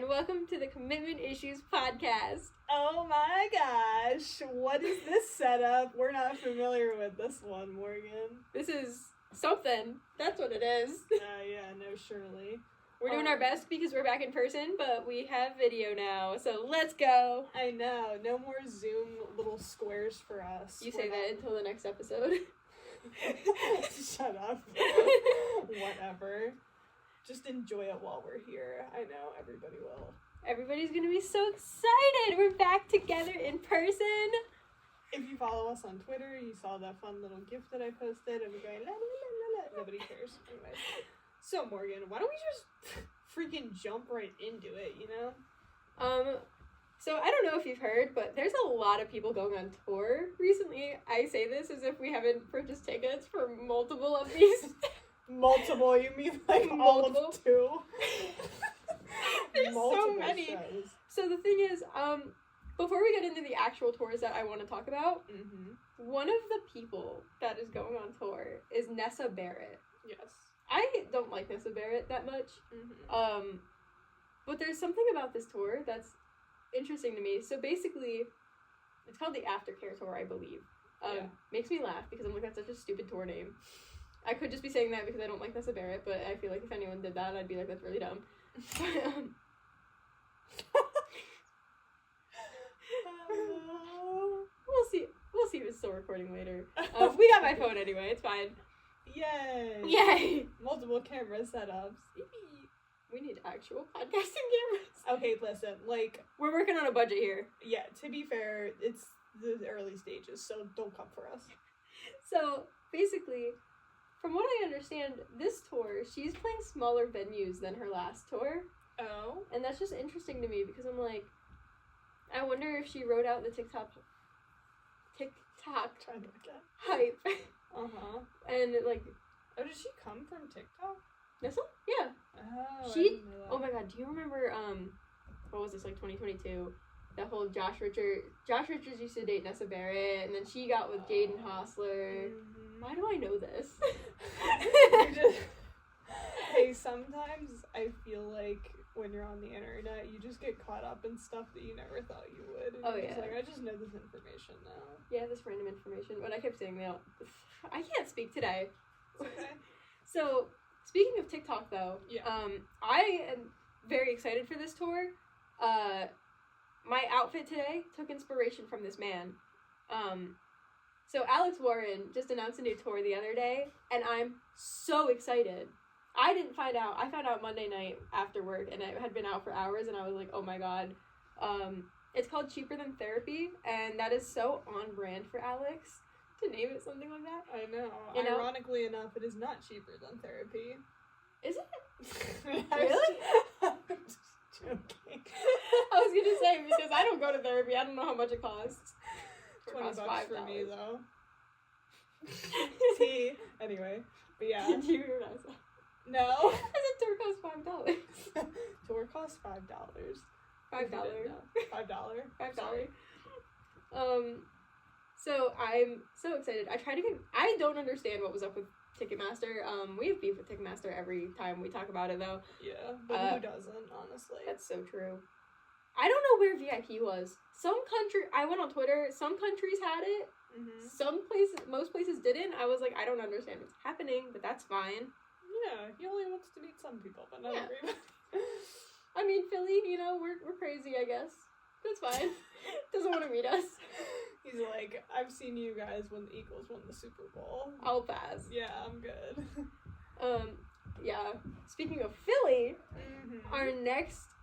welcome to the Commitment Issues Podcast. Oh my gosh, what is this setup? We're not familiar with this one, Morgan. This is something. That's what it is. Yeah, no, surely. We're doing our best because we're back in person, but we have video now, so let's go. I know, no more Zoom little squares for us. You say that until the next episode. Shut up. Whatever. Just enjoy it while we're here. I know, everybody will. Everybody's gonna be so excited. We're back together in person. If you follow us on Twitter, you saw that fun little gift that I posted of me going, la, la, la, la. Nobody cares. Anyways. So, Morgan, why don't we just freaking jump right into it, you know? So I don't know if you've heard, but there's a lot of people going on tour recently. I say this as if we haven't purchased tickets for multiple of these. Multiple? You mean like Multiple? all of two? There's Multiple so many. shows. So the thing is, before we get into the actual tours that I want to talk about, one of the people that is going on tour is Nessa Barrett. Yes. I don't like Nessa Barrett that much. But there's something about this tour that's interesting to me. So basically, it's called the Aftercare Tour, I believe. Makes me laugh because I'm like, that's such a stupid tour name. I could just be saying that because I don't like Nessa Barrett, but I feel like if anyone did that, I'd be like, that's really dumb. We'll see if it's still recording later. We got my phone anyway, it's fine. Yay! Yay! Multiple camera setups. We need actual podcasting cameras. Okay, listen, like... We're working on a budget here. Yeah, to be fair, it's the early stages, so don't come for us. So, basically, from what I understand, this tour, she's playing smaller venues than her last tour. Oh? And that's just interesting to me because I'm like, I wonder if she wrote out the TikTok Trying to again. hype. Uh-huh. And, like... Oh, did she come from TikTok? This one? Yeah. Oh, She... I didn't know that. Oh my god, do you remember, what was this, like, 2022? That whole Josh Richards used to date Nessa Barrett, and then she got with Jaden Hossler. Why do I know this? Hey, sometimes I feel like when you're on the internet, you just get caught up in stuff that you never thought you would. And you're just like, I just know this information now. Yeah, this random information. But I kept saying that. I can't speak today. It's okay. So, speaking of TikTok, though, Yeah. I am very excited for this tour. My outfit today took inspiration from this man. So Alex Warren just announced a new tour the other day, and I'm so excited. I found out Monday night after work, and it had been out for hours, and I was like, oh my god. It's called Cheaper Than Therapy, and that is so on brand for Alex to name it something like that. I know. You know? Ironically enough, it is not cheaper than therapy. Is it? Really? I'm just joking. I was gonna say, because I don't go to therapy, I don't know how much it costs. $20 for me, though. See? Anyway. But yeah. Did you realize that? No. I said tour costs $5. Tour costs $5. $5. $5. So I'm so excited. I don't understand what was up with Ticketmaster. We have beef with Ticketmaster every time we talk about it, though. Yeah, but who doesn't, honestly? That's so true. I don't know where VIP was. I went on Twitter, some countries had it, most places didn't. I was like, I don't understand what's happening, but that's fine. Yeah, he only wants to meet some people, but not everybody. I mean, Philly, you know, we're crazy, I guess. That's fine. Doesn't want to meet us. He's like, I've seen you guys when the Eagles won the Super Bowl. I'll pass. Yeah, I'm good. Yeah. Speaking of Philly, our next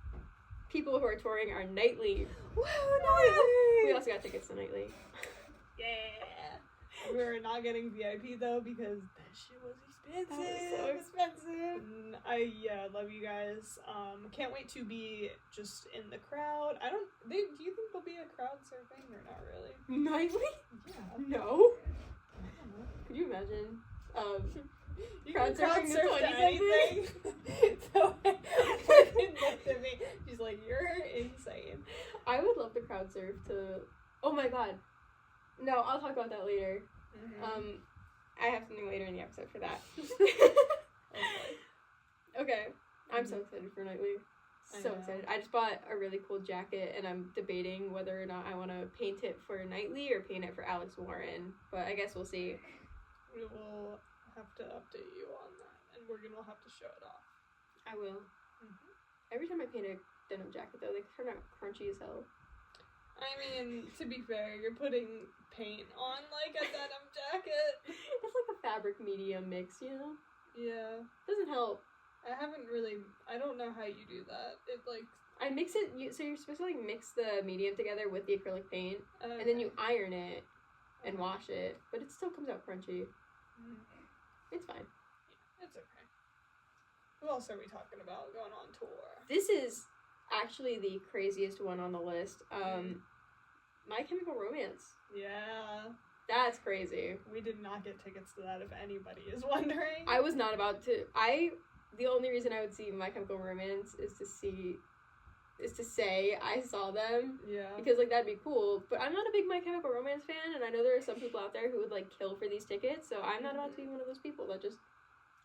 people who are touring are Nightly. Woo, Nightly! We also got tickets to Nightly. Yeah. We're not getting VIP though because that shit was expensive. That was so expensive. I love you guys. Can't wait to be just in the crowd. Do you think there'll be a crowd surfing or not really? Nightly? Yeah. No. Could you imagine? You crowd surfing surf to to anything. So Morgan looked at me. She's like, "You're insane." I would love to crowd surf to. Oh my god. No, I'll talk about that later. I have something later in the episode for that. Okay, I'm so excited for Nightly. So excited. I just bought a really cool jacket, and I'm debating whether or not I want to paint it for Knightley or paint it for Alex Warren. But I guess we'll see. We will have to update you on that, and Morgan will have to show it off. I will. Mm-hmm. Every time I paint a denim jacket, though, they turn out crunchy as hell. I mean, to be fair, you're putting paint on, like, a denim jacket. It's like a fabric medium mix, you know? Yeah. Doesn't help. I don't know how you do that. It, like... I mix it, so you're supposed to, like, mix the medium together with the acrylic paint, Okay. and then you iron it and wash it, but it still comes out crunchy. It's fine. Yeah, it's okay. Who else are we talking about going on tour? This is actually the craziest one on the list. My Chemical Romance. Yeah. That's crazy. We did not get tickets to that, if anybody is wondering. I was not about to. The only reason I would see My Chemical Romance is to say I saw them. Yeah. Because, like, that'd be cool. But I'm not a big My Chemical Romance fan, and I know there are some people out there who would, like, kill for these tickets, so I'm not about to be one of those people that just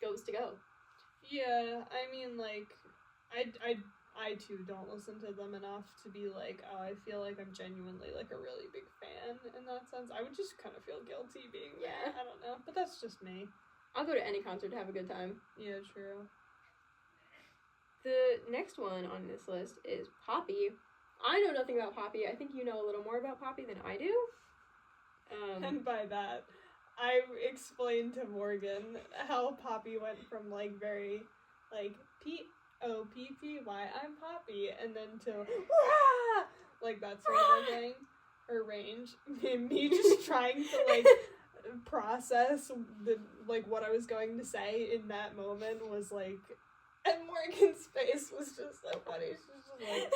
goes to go. Yeah, I mean, like, I too don't listen to them enough to be like, oh, I feel like I'm genuinely, like, a really big fan in that sense. I would just kind of feel guilty being there. I don't know. But that's just me. I'll go to any concert to have a good time. Yeah, true. The next one on this list is Poppy. I know nothing about Poppy. I think you know a little more about Poppy than I do. And by that, I explained to Morgan how Poppy went from, like, very, like, P-O-P-P-Y, I'm Poppy, and then to, Wah! Like, that sort of thing, or range. Me just trying to, like, process what I was going to say in that moment was, like, and Morgan's face was just so funny. She's just like,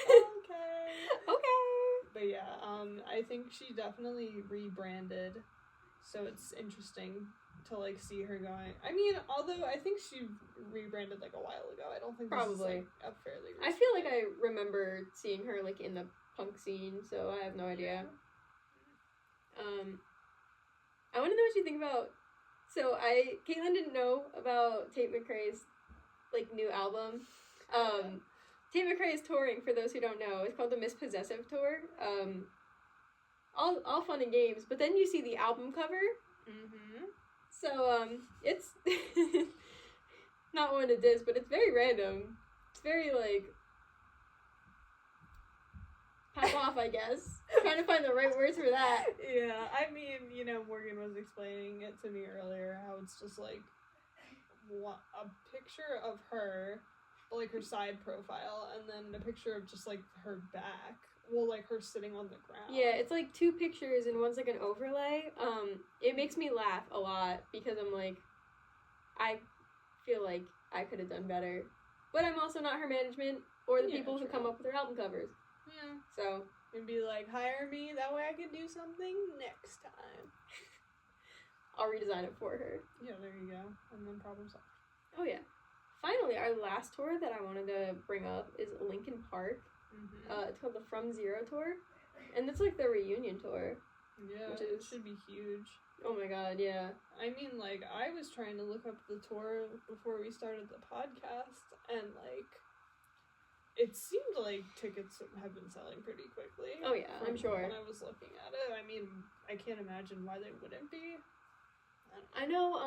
okay. But yeah, I think she definitely rebranded, so it's interesting to, like, see her going. I mean, although I think she rebranded, like, a while ago. I don't think this is, like, a fairly recent I feel like thing. I remember seeing her, like, in the punk scene, so I have no idea. I want to know what you think about... So, Kaitlyn didn't know about Tate McRae's, like, new album. Tate McRae is touring, for those who don't know. It's called the Miss Possessive Tour. All fun and games, but then you see the album cover. Mm-hmm. So, it's not one to diss, but it's very random. It's very, like, pop off, I guess. Trying to find the right words for that. Yeah, I mean, you know, Morgan was explaining it to me earlier, how it's just, like, a picture of her, like, her side profile, and then a picture of just, like, her back. Well, like, her sitting on the ground. Yeah, it's, like, two pictures, and one's, like, an overlay. It makes me laugh a lot, because I'm, like, I feel like I could have done better. But I'm also not her management, or the people who come up with her album covers. Yeah. So. And be like, hire me, that way I can do something next time. I'll redesign it for her. Yeah, there you go. And then problem solved. Oh, yeah. Finally, our last tour that I wanted to bring up is Linkin Park. Mm-hmm. It's called the From Zero Tour. And it's like the reunion tour. Yeah, which it should be huge. Oh my god, yeah. I mean, like, I was trying to look up the tour before we started the podcast, and, like, it seemed like tickets have been selling pretty quickly. Oh yeah, I'm sure. When I was looking at it, I mean, I can't imagine why they wouldn't be. I know,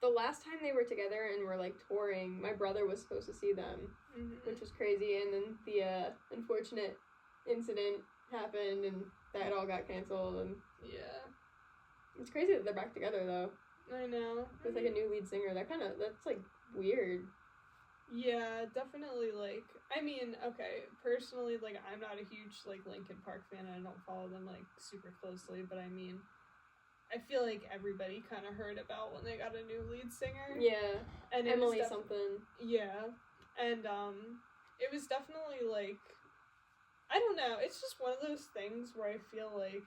the last time they were together and were, like, touring, my brother was supposed to see them, which was crazy, and then the, unfortunate incident happened, and that all got canceled, and... Yeah. It's crazy that they're back together, though. I know. With, like, a new lead singer. That's, like, weird. Yeah, definitely, like, I mean, okay, personally, like, I'm not a huge, like, Linkin Park fan, and I don't follow them, like, super closely, but I mean, I feel like everybody kind of heard about when they got a new lead singer. Yeah, and Emily something. Yeah, and, it was definitely, like, I don't know, it's just one of those things where I feel like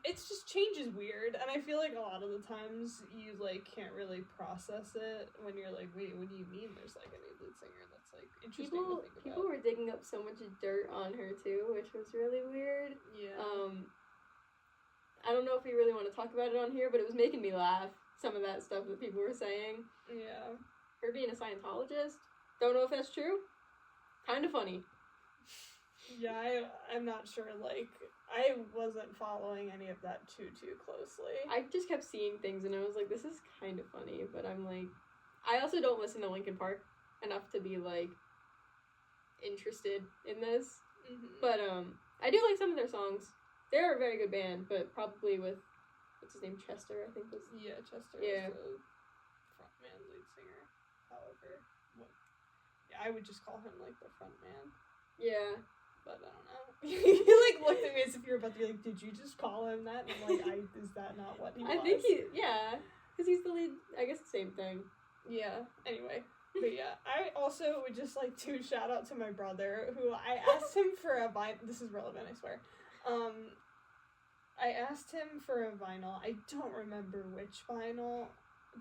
it's just change is weird, and I feel like a lot of the times you, like, can't really process it when you're like, wait, what do you mean there's, like, a new lead singer? That's, like, interesting to think about. People were digging up so much dirt on her, too, which was really weird. Yeah. I don't know if we really want to talk about it on here, but it was making me laugh, some of that stuff that people were saying. Yeah. Her being a Scientologist. Don't know if that's true. Kind of funny. Yeah, I'm not sure, like, I wasn't following any of that too closely. I just kept seeing things and I was like, this is kind of funny, but I'm like, I also don't listen to Linkin Park enough to be, like, interested in this. Mm-hmm. But, I do like some of their songs. They're a very good band, but probably with, what's his name, Chester, I think was. Yeah, Chester Yeah. was the frontman, lead singer. However, yeah, I would just call him, like, the frontman. Yeah. But I don't know. You, like, looked at me as if you were about to be like, did you just call him that? And I'm like, is that not what he was? I think yeah. Because he's the lead, I guess the same thing. Yeah, anyway. But yeah, I also would just like to shout out to my brother, who I asked him for a vinyl. This is relevant, I swear. I asked him for a vinyl. I don't remember which vinyl,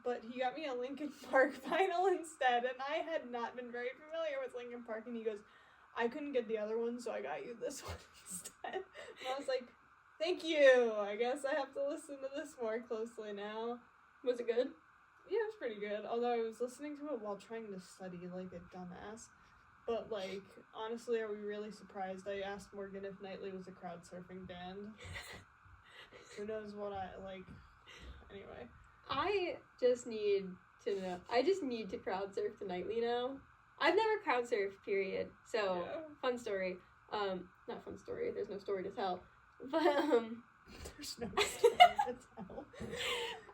but he got me a Linkin Park vinyl instead, and I had not been very familiar with Linkin Park, and he goes, I couldn't get the other one, so I got you this one instead. And I was like, thank you! I guess I have to listen to this more closely now. Was it good? Yeah, it was pretty good, although I was listening to it while trying to study like a dumbass. But, like, honestly, are we really surprised? I asked Morgan if Nightly was a crowd surfing band. Who knows what anyway. I just need to know. I just need to crowd surf to Nightly now. I've never crowd surfed, period. So, Yeah. fun story. Not fun story, there's no story to tell. But, There's no story to tell.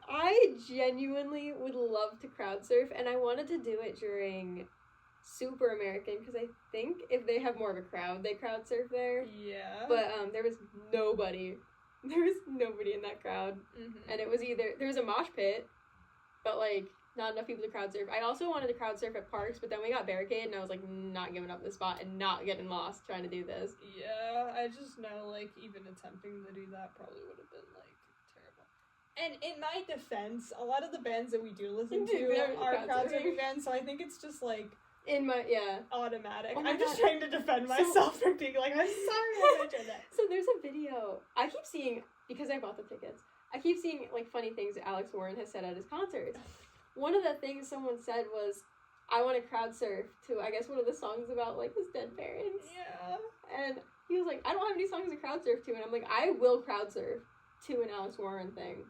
I genuinely would love to crowd surf, and I wanted to do it during Super American, because I think if they have more of a crowd, they crowd surf there. Yeah. But, there was nobody. There was nobody in that crowd. Mm-hmm. And it was there was a mosh pit, but, like, not enough people to crowd surf. I also wanted to crowd surf at parks, but then we got barricaded, and I was like, not giving up this spot and not getting lost trying to do this. Yeah, I just know, like, even attempting to do that probably would have been, like, terrible. And in my defense, a lot of the bands that we do listen to are crowd surfing bands, so I think it's just, like, automatic. Oh my I'm just God. trying to defend myself from being like, I'm sorry I mentioned that. So there's a video. I keep seeing, because I bought the tickets, I keep seeing, like, funny things that Alex Warren has said at his concerts. One of the things someone said was, I want to crowd surf to, I guess, one of the songs about, like, his dead parents. Yeah. And he was like, I don't have any songs to crowd surf to. And I'm like, I will crowd surf to an Alex Warren thing.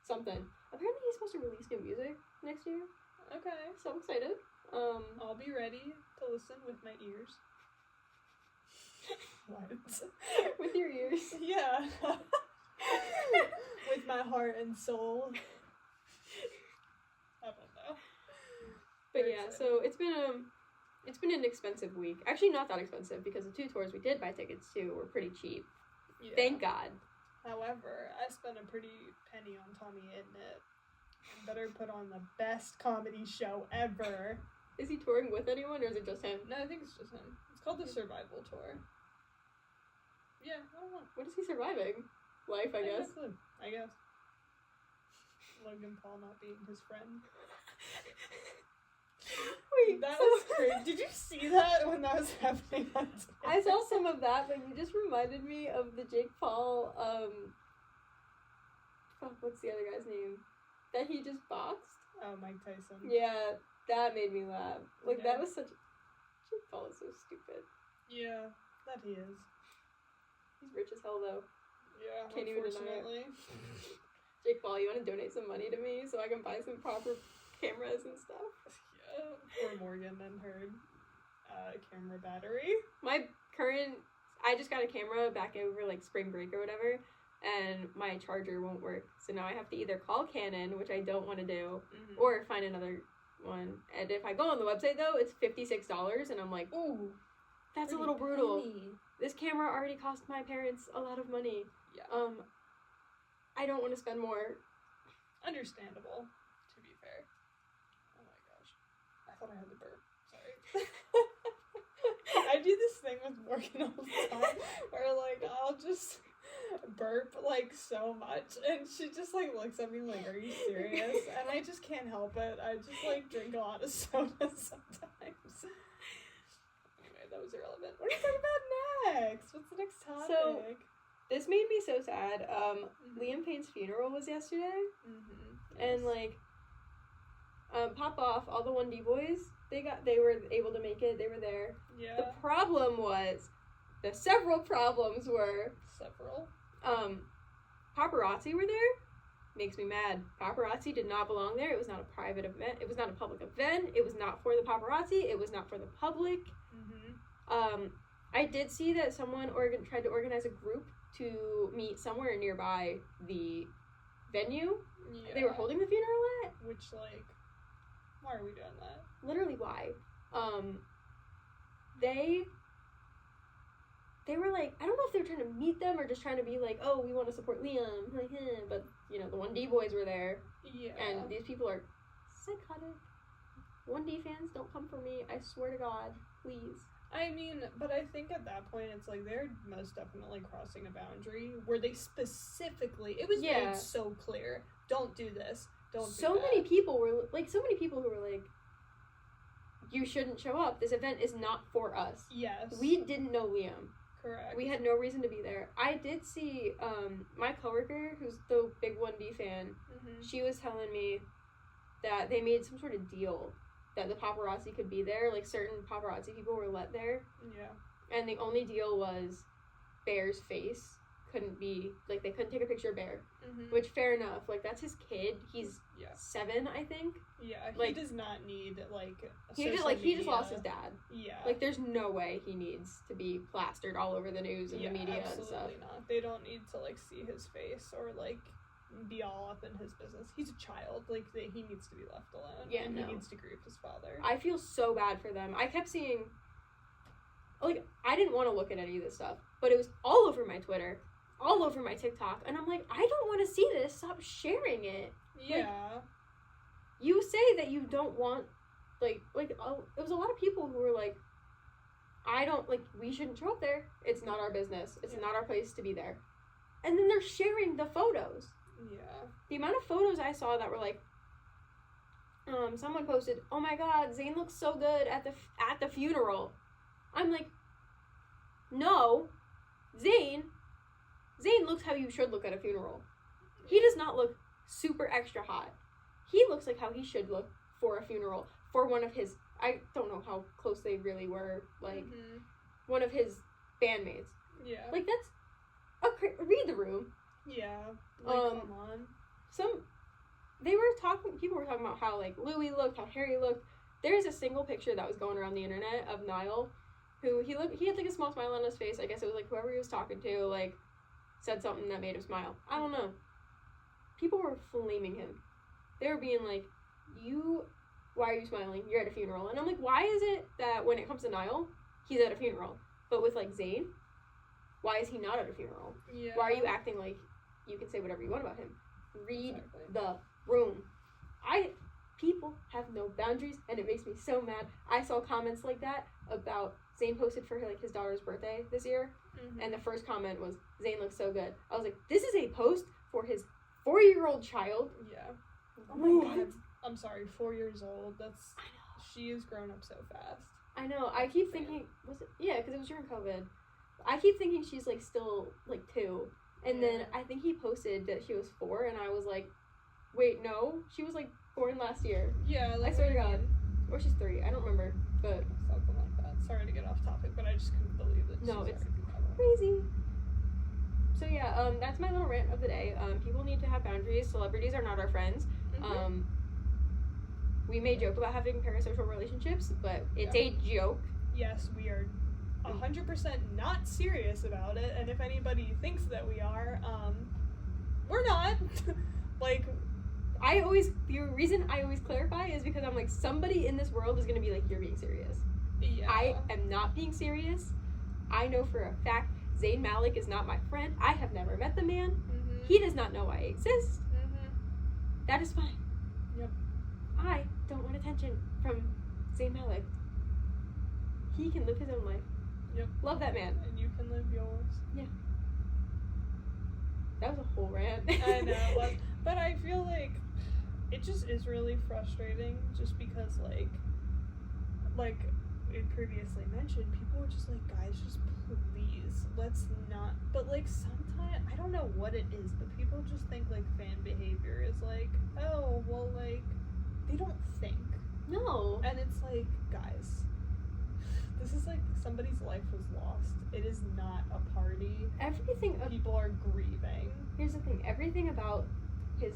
Something. Apparently he's supposed to release new music next year. Okay. So I'm excited. I'll be ready to listen with my ears. What? With your ears. Yeah. With my heart and soul. I don't know. But yeah, so it's been an expensive week. Actually, not that expensive, because the 2 tours we did buy tickets to were pretty cheap. Yeah. Thank God. However, I spent a pretty penny on Tommy Idnit. I better put on the best comedy show ever. Is he touring with anyone, or is it just him? No, I think it's just him. It's called the Survival Tour. Yeah, I don't know. What is he surviving? Life, I guess. I guess. Logan Paul not being his friend. Wait, that was crazy. Did you see that when that was happening on Twitter? I saw some of that, but you just reminded me of the Jake Paul, what's the other guy's name? That he just boxed? Oh, Mike Tyson. Yeah, that made me laugh. Like, Yeah. that was such... Jake Paul is so stupid. Yeah, that he is. He's rich as hell, though. Yeah, Can't even deny it. unfortunately. Jake Paul, you want to donate some money to me so I can buy some proper cameras and stuff? Yeah, poor Morgan and her camera battery. My current... I just got a camera back over, like, spring break or whatever, and my charger won't work. So now I have to either call Canon, which I don't want to do, or find another one. And if I go on the website, though, it's $56, and I'm like, ooh, that's a little brutal. Penny. This camera already cost my parents a lot of money. Yeah. I don't want to spend more. Understandable, to be fair. Oh my gosh. I thought I had to burp. Sorry. I do this thing with Morgan all the time where, like, I'll just burp, like, so much, and she just, like, looks at me like, are you serious? And I just can't help it. I just, like, drink a lot of soda sometimes. Anyway, that was irrelevant. What are you talking about next? What's the next topic? So, this made me so sad. Liam Payne's funeral was yesterday, and, like, Pop Off, all the 1D boys, They were able to make it. They were there. Yeah. The problem was, the several problems were, paparazzi were there. Makes me mad. Paparazzi did not belong there. It was not a private event. It was not a public event. It was not for the paparazzi. It was not for the public. Mm-hmm. I did see that someone tried to organize a group to meet somewhere nearby the venue they were holding the funeral at. Which, like, why are we doing that? Literally, why? They were like, I don't know if they were trying to meet them or just trying to be like, oh, we want to support Liam, but, you know, the 1D boys were there. Yeah. And these people are psychotic. 1D fans, don't come for me. I swear to God, please. I mean, but I think at that point, it's like they're most definitely crossing a boundary where they specifically, it was made so clear, don't do this, don't do that. So many people who were like, you shouldn't show up. This event is not for us. Yes. We didn't know Liam. Correct. We had no reason to be there. I did see, my coworker, who's the big 1D fan, she was telling me that they made some sort of deal that the paparazzi could be there. Like, certain paparazzi people were let there. Yeah. And the only deal was Bear's face couldn't be, like, they couldn't take a picture of Bear. Which, fair enough. Like, that's his kid. He's 7, I think. Yeah, like, he does not need, like, he just lost his dad. Yeah. Like, there's no way he needs to be plastered all over the news and the media and stuff. Absolutely not. They don't need to, like, see his face or, like, be all up in his business. He's a child. Like, he needs to be left alone. Yeah, and no. He needs to grieve his father. I feel so bad for them. I kept seeing, like, I didn't want to look at any of this stuff, but it was all over my Twitter, all over my TikTok, and I'm like, I don't want to see this. Stop sharing it. Yeah. Like, you say that you don't want, it was a lot of people who were like, we shouldn't show up there. It's not our business. It's not our place to be there. And then they're sharing the photos. Yeah. The amount of photos I saw that were like, someone posted, oh my god, Zayn looks so good at the funeral. I'm like, no, Zayn looks how you should look at a funeral. He does not look super extra hot. He looks like how he should look for a funeral, for one of his, I don't know how close they really were, like, one of his bandmates. Yeah. Like, that's, read the room. Yeah. Like, come on. People were talking about how, like, Louis looked, how Harry looked. There's a single picture that was going around the internet of Niall, who he had, like, a small smile on his face. I guess it was, like, whoever he was talking to, like, said something that made him smile. I don't know. People were flaming him. They were being like, why are you smiling? You're at a funeral. And I'm like, why is it that when it comes to Niall, he's at a funeral? But with, like, Zayn, why is he not at a funeral? Yeah. Why are you acting like you can say whatever you want about him? Read the room. People have no boundaries, and it makes me so mad. I saw comments like that about Zayn posted for his daughter's birthday this year, and the first comment was, Zayn looks so good. I was like, this is a post for his 4-year-old child. Yeah. Oh my god. I'm sorry, 4 years old. I know. She has grown up so fast. I know. I keep thinking, because it was during COVID. I keep thinking she's, like, still, like, 2. And then I think he posted that she was 4, and I was like, wait, no. She was, like, born last year. Yeah, I swear to God. Or she's 3. I don't remember. But something like that. Sorry to get off topic, but I just couldn't believe it. No, it's crazy. So, yeah, that's my little rant of the day. People need to have boundaries. Celebrities are not our friends. We may joke about having parasocial relationships, but it's a joke. Yes, we are 100% not serious about it, and if anybody thinks that we are, we're not. Like, the reason I always clarify is because I'm like, somebody in this world is gonna be like, you're being serious. Yeah. I am not being serious. I know for a fact Zayn Malik is not my friend. I have never met the man. He does not know I exist. That is fine. Yep. I don't want attention from Zayn Malik. He can live his own life. Yep. Love that man. And you can live yours. Yeah. That was a whole rant. I know. But I feel like it just is really frustrating just because, like we previously mentioned, people were just like, guys, just please, let's not. But, like, sometimes, I don't know what it is, but people just think, like, fan behavior is like, oh, well, like, they don't think. No. And it's like, guys, this is like somebody's life was lost. It is not a party. Everything. People are grieving. Here's the thing. Everything about his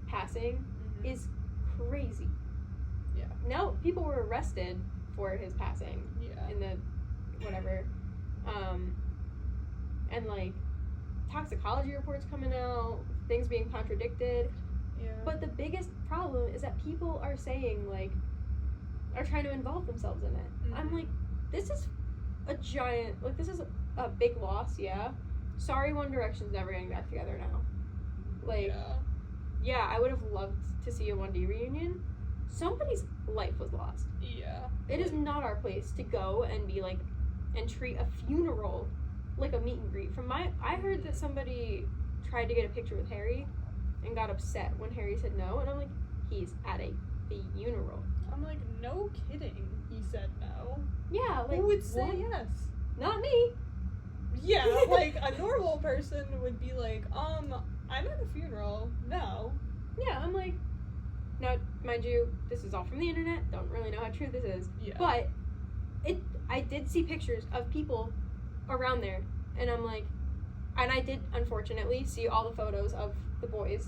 passing is crazy. Yeah. No, people were arrested for his passing. Yeah. In the whatever. And like toxicology reports coming out, things being contradicted. Yeah. But the biggest problem is that people are saying like are trying to involve themselves in it. I'm like, this is a giant, like, this is a big loss, yeah. Sorry One Direction's never getting back together now. Like, yeah, I would have loved to see a 1D reunion. Somebody's life was lost. Yeah. It is not our place to go and be like, and treat a funeral like a meet and greet. I heard that somebody tried to get a picture with Harry and got upset when Harry said no, and I'm like, he's at a funeral. I'm like, no kidding. He said no. Yeah, like, who would say what? yes? Not me. Yeah, like a normal person would be like, I'm at a funeral. No. Yeah, I'm like, now, mind you, this is all from the internet. Don't really know how true this is. Yeah. But I did see pictures of people around there, and I'm like, and I did unfortunately see all the photos of the boys.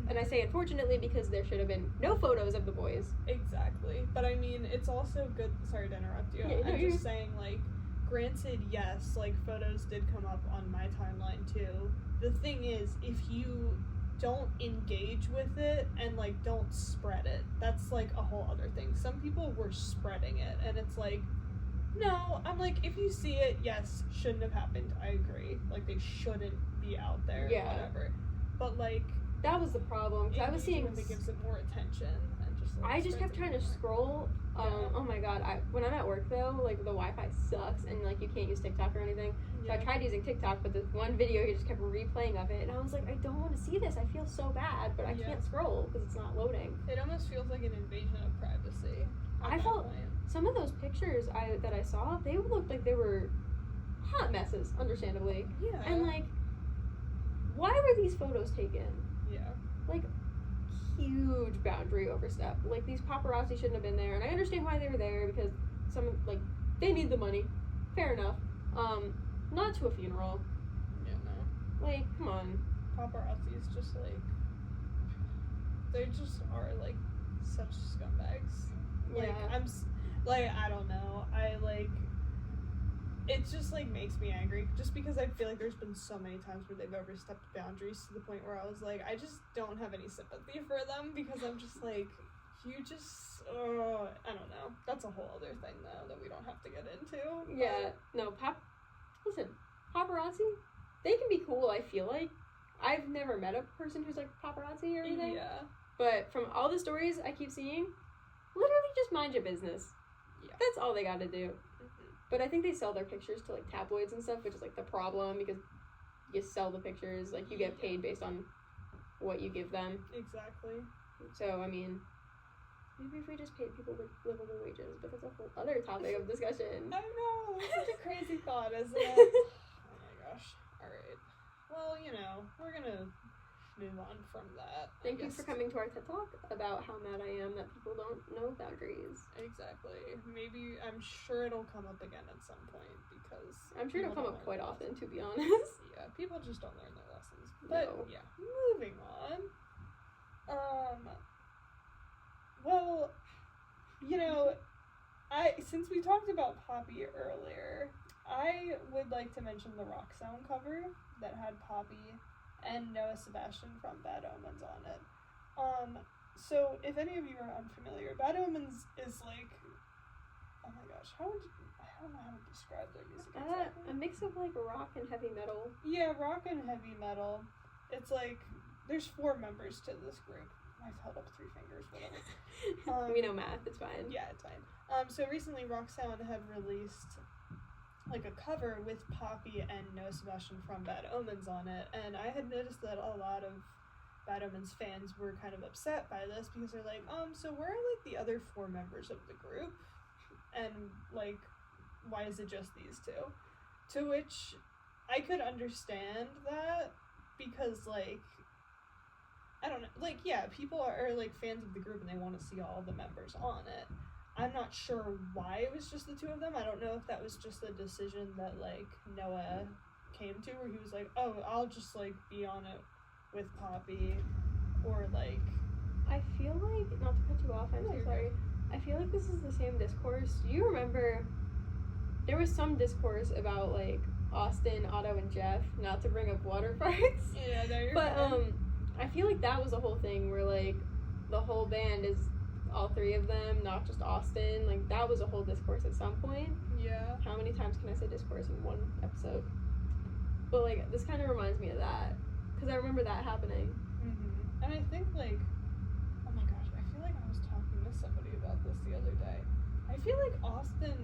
And I say unfortunately because there should have been no photos of the boys. Exactly. But I mean, it's also good. Sorry to interrupt you. Yeah, I'm just saying, like, granted, yes, like, photos did come up on my timeline too. The thing is, if you don't engage with it and, like, don't spread it, that's, like, a whole other thing. Some people were spreading it, and it's like, no, I'm like, if you see it, yes, shouldn't have happened. I agree. Like, they shouldn't be out there, whatever. But, like, that was the problem, because I was seeing, it gives it more attention and just, like, I just kept trying to scroll. Oh my god, when I'm at work though, like, the Wi-Fi sucks, and like, you can't use TikTok or anything. So I tried using TikTok, but the one video he just kept replaying of it, and I was like, I don't want to see this. I feel so bad, but I can't scroll because it's not loading. It almost feels like an invasion of privacy. I felt some of those pictures that I saw, they looked like they were hot messes, understandably. Yeah. And like, why were these photos taken? Yeah. Like, huge boundary overstep. Like, these paparazzi shouldn't have been there, and I understand why they were there, because they need the money. Fair enough. Not to a funeral. Yeah, no. Like, come on. Paparazzi is just, like, they just are, like, such scumbags. Like, Yeah. I don't know. It just, like, makes me angry. Just because I feel like there's been so many times where they've overstepped boundaries to the point where I was like, I just don't have any sympathy for them, because I'm just like, I don't know. That's a whole other thing, though, that we don't have to get into. Yeah, no, listen, paparazzi, they can be cool, I feel like. I've never met a person who's, like, paparazzi or anything. Yeah. But from all the stories I keep seeing, literally just mind your business. Yeah. That's all they gotta do. But I think they sell their pictures to, like, tabloids and stuff, which is, like, the problem, because you sell the pictures, like, you get paid based on what you give them. Exactly. So, I mean, maybe if we just paid people with livable wages, but that's a whole other topic of discussion. I know, it's such a crazy thought, isn't it? Oh my gosh. Alright. Well, we're gonna move on from that. Thank you for coming to our TED Talk about how mad I am that people don't know boundaries. Exactly. Maybe, I'm sure it'll come up again at some point, because I'm sure it'll come up quite often, to be honest. Yeah, people just don't learn their lessons. But, yeah, moving on. Well, since we talked about Poppy earlier, I would like to mention the Rock Sound cover that had Poppy and Noah Sebastian from Bad Omens on it. So if any of you are unfamiliar, Bad Omens is like, oh my gosh, I don't know how to describe their music exactly. A mix of, like, rock and heavy metal. Yeah, rock and heavy metal. It's like, there's 4 members to this group. I've held up 3 fingers, whatever. We know math, it's fine. Yeah, it's fine. So recently Rock Sound had released, like, a cover with Poppy and Noah Sebastian from Bad Omens on it, and I had noticed that a lot of Bad Omens fans were kind of upset by this, because they're like, so where are, like, the other 4 members of the group? And, like, why is it just these 2? To which I could understand that, because, like, I don't know, like, yeah, people are like fans of the group and they want to see all the members on it. I'm not sure why it was just the two of them. I don't know if that was just a decision that like Noah came to, where he was like, oh, I'll just like be on it with Poppy, or like, I feel like, not to cut you off, I'm so sorry, I feel like this is the same discourse. Do you remember there was some discourse about like Austin, Otto, and Jeff, not to bring up water parks? Yeah, no, you're but fine. I feel like that was a whole thing where like the whole band is all three of them, not just Austin. Like that was a whole discourse at some point. Yeah. How many times can I say discourse in one episode? But like this kind of reminds me of that, because I remember that happening. Mm-hmm. And I think like, oh my gosh, I feel like I was talking to somebody about this the other day. I feel like Austin,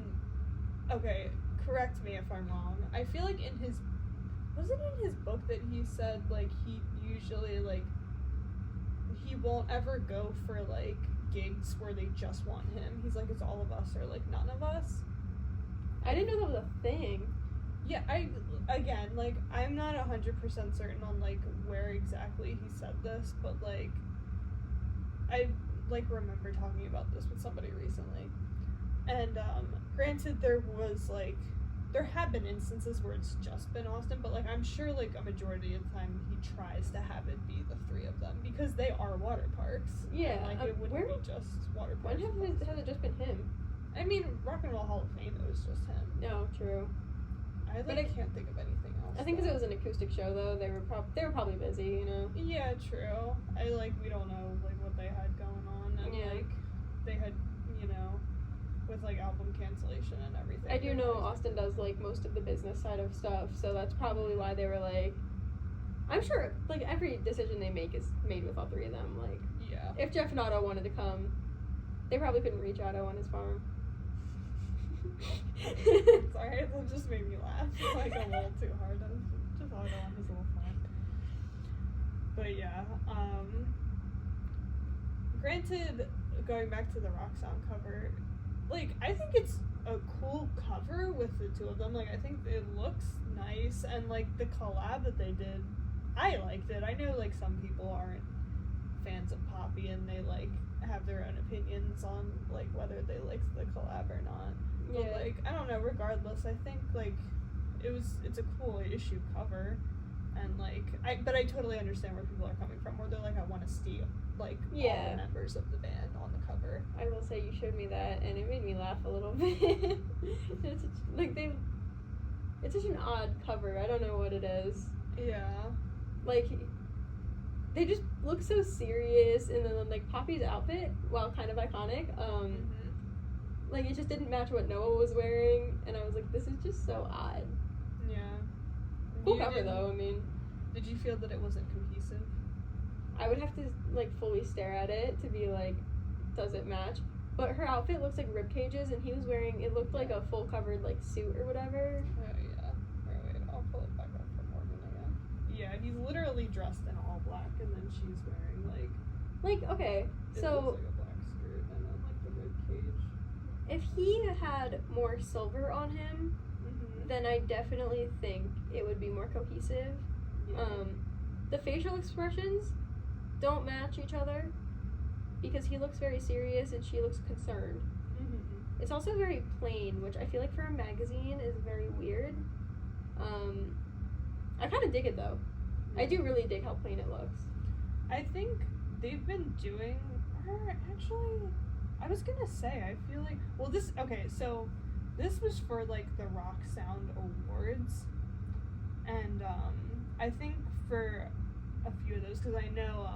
okay, correct me if I'm wrong, I feel like in his, was it in his book that he said like he usually like, he won't ever go for like gigs where they just want him. He's like, it's all of us or like none of us. I didn't know that was a thing. Yeah, again, like, I'm not 100% certain on, like, where exactly he said this, but, like, I, like, remember talking about this with somebody recently. And, granted, there have been instances where it's just been Austin, but, like, I'm sure, like, a majority of the time he tries to have it be the three of them, because they are water parks. Yeah. And, like, it wouldn't be just water When parks. has it just been him? I mean, Rock and Roll Hall of Fame, it was just him. No, true. I can't think of anything else. I think because it was an acoustic show, though, they were probably busy, you know. Yeah, true. We don't know like what they had going on, and like they had, you know, with like album cancellation and everything. I do know Austin does like most of the business side of stuff, so that's probably why they were like. I'm sure like every decision they make is made with all three of them. Like, yeah. If Jeff and Otto wanted to come, they probably couldn't reach Otto on his farm. Sorry, that just made me laugh like a little too hard. I was just Otto on his little farm. But yeah, granted, going back to the Rock Sound cover, like, I think it's a cool cover with the two of them. Like, I think it looks nice, and like the collab that they did, I liked it. I know like some people aren't fans of Poppy and they like have their own opinions on like whether they liked the collab or not. But like, I don't know, regardless, I think like it's a cool issue cover, and like I totally understand where people are coming from, where they're like, I want to see like all the members of the band on the cover. I will say, you showed me that and it made me laugh a little bit. It's such an odd cover. I don't know what it is. Yeah. Like, they just look so serious, and then like Poppy's outfit, while kind of iconic, like it just didn't match what Noah was wearing, and I was like, this is just so odd. Yeah. Cool cover though. I mean, did you feel that it wasn't cohesive? I would have to like fully stare at it to be like, does it match? But her outfit looks like rib cages, and he was wearing, it looked like a full covered like suit or whatever. Oh yeah. Wait, I'll pull it back up for Morgan again. Yeah, he's literally dressed in all black, and then she's wearing like okay, so it looks like a black skirt and then like the rib cage. If he had more silver on him, then I definitely think it would be more cohesive. Yeah. The facial expressions don't match each other, because he looks very serious and she looks concerned. It's also very plain, which I feel like for a magazine is very weird. I kind of dig it though. I do really dig how plain it looks. I think they've been doing, or actually, I was gonna say, I feel like, well, so this was for like the Rock Sound Awards, and I think for a few of those, because I know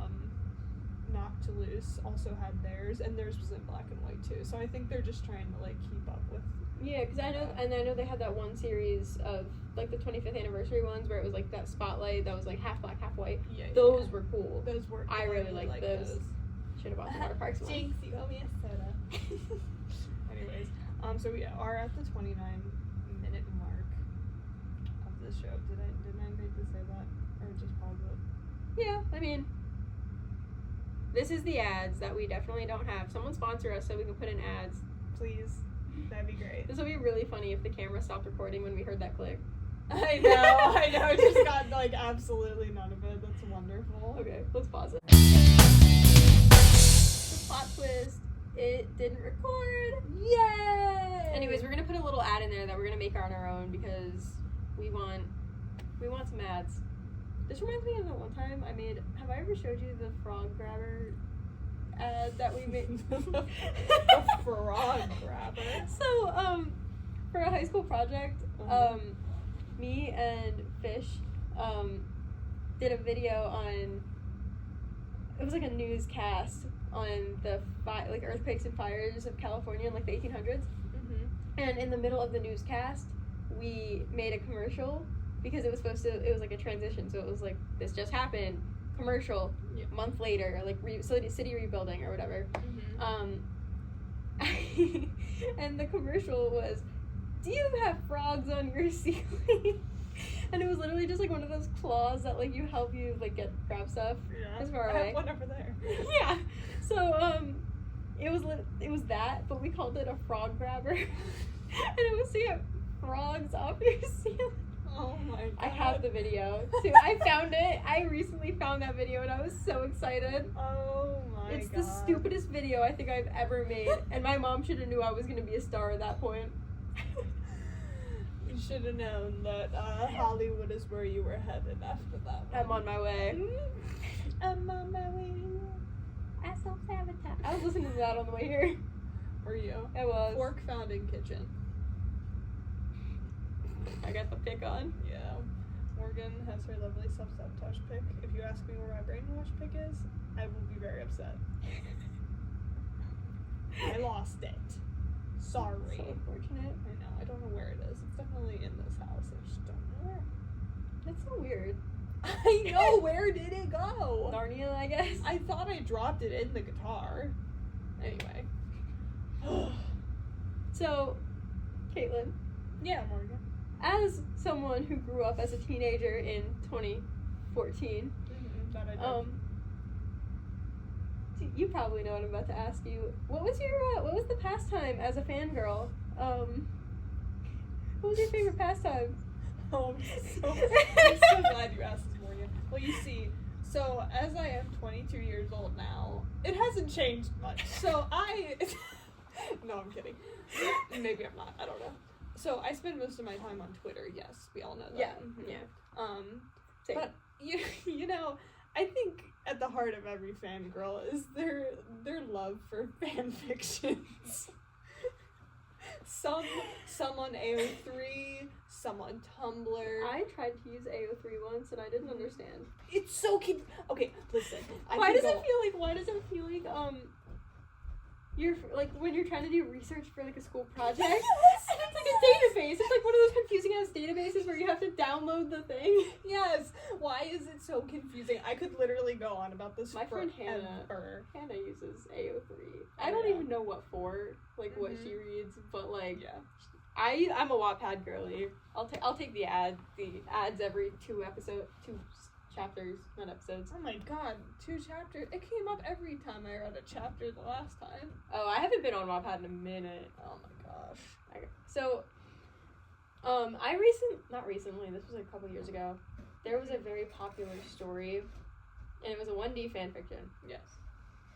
Knocked to Loose also had theirs, and theirs was in black and white too, so I think they're just trying to like keep up with. Yeah, because I know they had that one series of like the 25th anniversary ones where it was like that spotlight that was like half black, half white. Yeah, those were cool. Those were. I really liked those. Should have bought the water parks one. Jinx, you owe me a soda. Anyways, so we are at the 29-minute mark of the show. Didn't I need to say that, or just pause it? Yeah, I mean, this is the ads that we definitely don't have. Someone sponsor us so we can put in ads. Please, that'd be great. This would be really funny if the camera stopped recording when we heard that click. I know. It just got like absolutely none of it. That's wonderful. Okay, let's pause it. plot twist, it didn't record. Yay! Anyways, we're gonna put a little ad in there that we're gonna make on our own because we want some ads. This reminds me of the one time I made. Have I ever showed you the frog grabber ad that we made? The frog grabber. So, for a high school project, me and Fish, did a video on. It was like a newscast on the earthquakes and fires of California in like the 1800s. And in the middle of the newscast, we made a commercial because it was like a transition. So it was like, this just happened, commercial, a month later, like city rebuilding or whatever. And the commercial was, do you have frogs on your ceiling? And it was literally just like one of those claws that like help you like grab stuff. Yeah. As far I away. have one over there. Yeah. So it was that, but we called it a frog grabber. And it was to get frogs off your ceiling. Oh my god. I have the video too. I found it. I recently found that video and I was so excited. Oh my god. It's the stupidest video I think I've ever made. And my mom should have knew I was gonna be a star at that point. You should have known that Hollywood is where you were headed after that one. I'm on my way. I'm on my way. I self-sabotage. I was listening to that on the way here. Were you? I was. Fork found in kitchen. I got the pick on. Yeah. Morgan has her lovely self-sabotage pick. If you ask me where my brainwash pick is, I will be very upset. I lost it. Sorry. So unfortunate. I know. I don't know where it is. It's definitely in this house. I just don't know where. That's so weird. I know. Where did it go? Narnia, I guess. I thought I dropped it in the guitar. Anyway. So, Kaitlyn, Yeah, Morgan. as someone who grew up as a teenager in 2014, That I did. you probably know what I'm about to ask you. What was the pastime as a fangirl? What was your favorite pastime? Oh, I'm so glad you asked this, Morgan. Well, you see, so as I am 22 years old now, it hasn't changed much. So no, I'm kidding. Maybe I'm not. I don't know. So I spend most of my time on Twitter. Yes, we all know that. Yeah, yeah. Same. But you know, I think at the heart of every fangirl is their love for fan fictions. Some on AO3, some on Tumblr. I tried to use AO3 once and I didn't understand. It's so okay, listen. Why does it feel like you're like when you're trying to do research for like a school project? And it's like a database. It's like one of those confusing ass databases where you have to download the thing. Yes. Why is it so confusing? I could literally go on about this. My friend Hannah uses AO3. I don't even know what for, like what she reads, but like I'm a Wattpad girly. I'll take the ads every two chapters, not episodes. Oh my god, 2 chapters. It came up every time I read a chapter the last time. Oh, I haven't been on Wattpad in a minute. Oh my gosh. So, not recently, this was like a couple years ago, there was a very popular story, and it was a 1D fanfiction. Yes.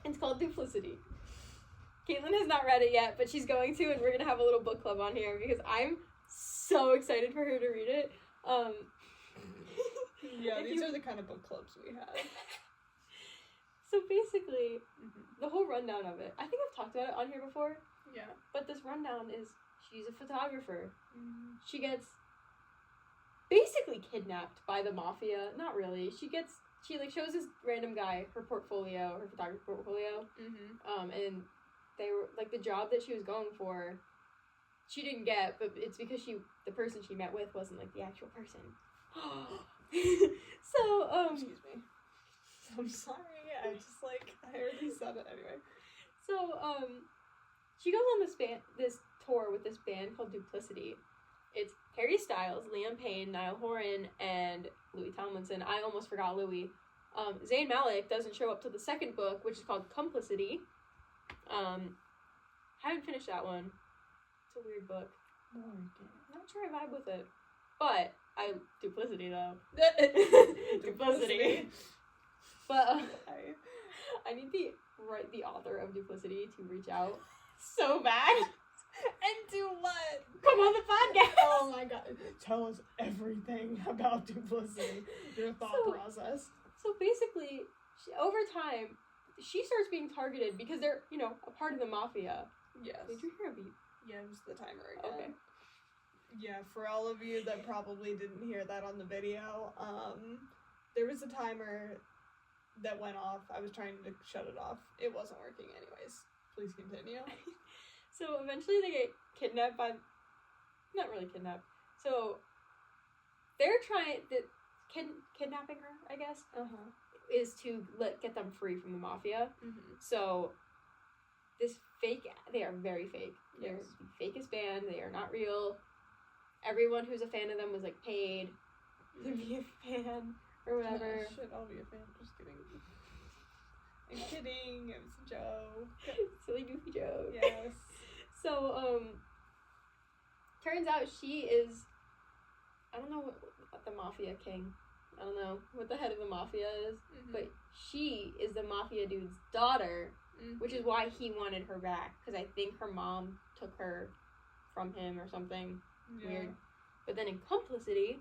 It's called Duplicity. Kaitlyn has not read it yet, but she's going to, and we're going to have a little book club on here, because I'm so excited for her to read it. Yeah, these are the kind of book clubs we have. So basically, the whole rundown of it, I think I've talked about it on here before. Yeah. But this rundown is, she's a photographer. She gets basically kidnapped by the mafia. Not really. She shows this random guy her portfolio, her photography portfolio. And they were, like, the job that she was going for, she didn't get, but it's because the person she met with wasn't, like, the actual person. So, excuse me. I'm sorry. I already said it anyway. So, she goes on this tour with this band called Duplicity. It's Harry Styles, Liam Payne, Niall Horan, and Louis Tomlinson. I almost forgot Louis. Zayn Malik doesn't show up till the second book, which is called Complicity. Haven't finished that one. It's a weird book. Not sure I vibe with it. But, Duplicity, though. Duplicity. But, I need the author of Duplicity to reach out so bad. And do what? Come on the podcast. Oh my god. Tell us everything about Duplicity. Your thought process. So basically, over time, she starts being targeted because they're, a part of the mafia. Yes. Did you hear a beep? Yeah, it was the timer again. Okay. Yeah, for all of you that probably didn't hear that on the video, there was a timer that went off. I was trying to shut it off. It wasn't working anyways. Please continue. So eventually they get kidnapped by... Not really kidnapped. So they're kidnapping her, I guess, is to get them free from the mafia. Mm-hmm. So this they are very fake. They're the fakest band. They are not real. Everyone who's a fan of them was paid to be a fan or whatever. Should all be a fan. Just kidding. I'm kidding. It was a joke. Silly goofy joke. Yes. So turns out she is, I don't know what the mafia king. I don't know what the head of the mafia is, but she is the mafia dude's daughter, which is why he wanted her back, because I think her mom took her from him or something weird. But then in Complicity,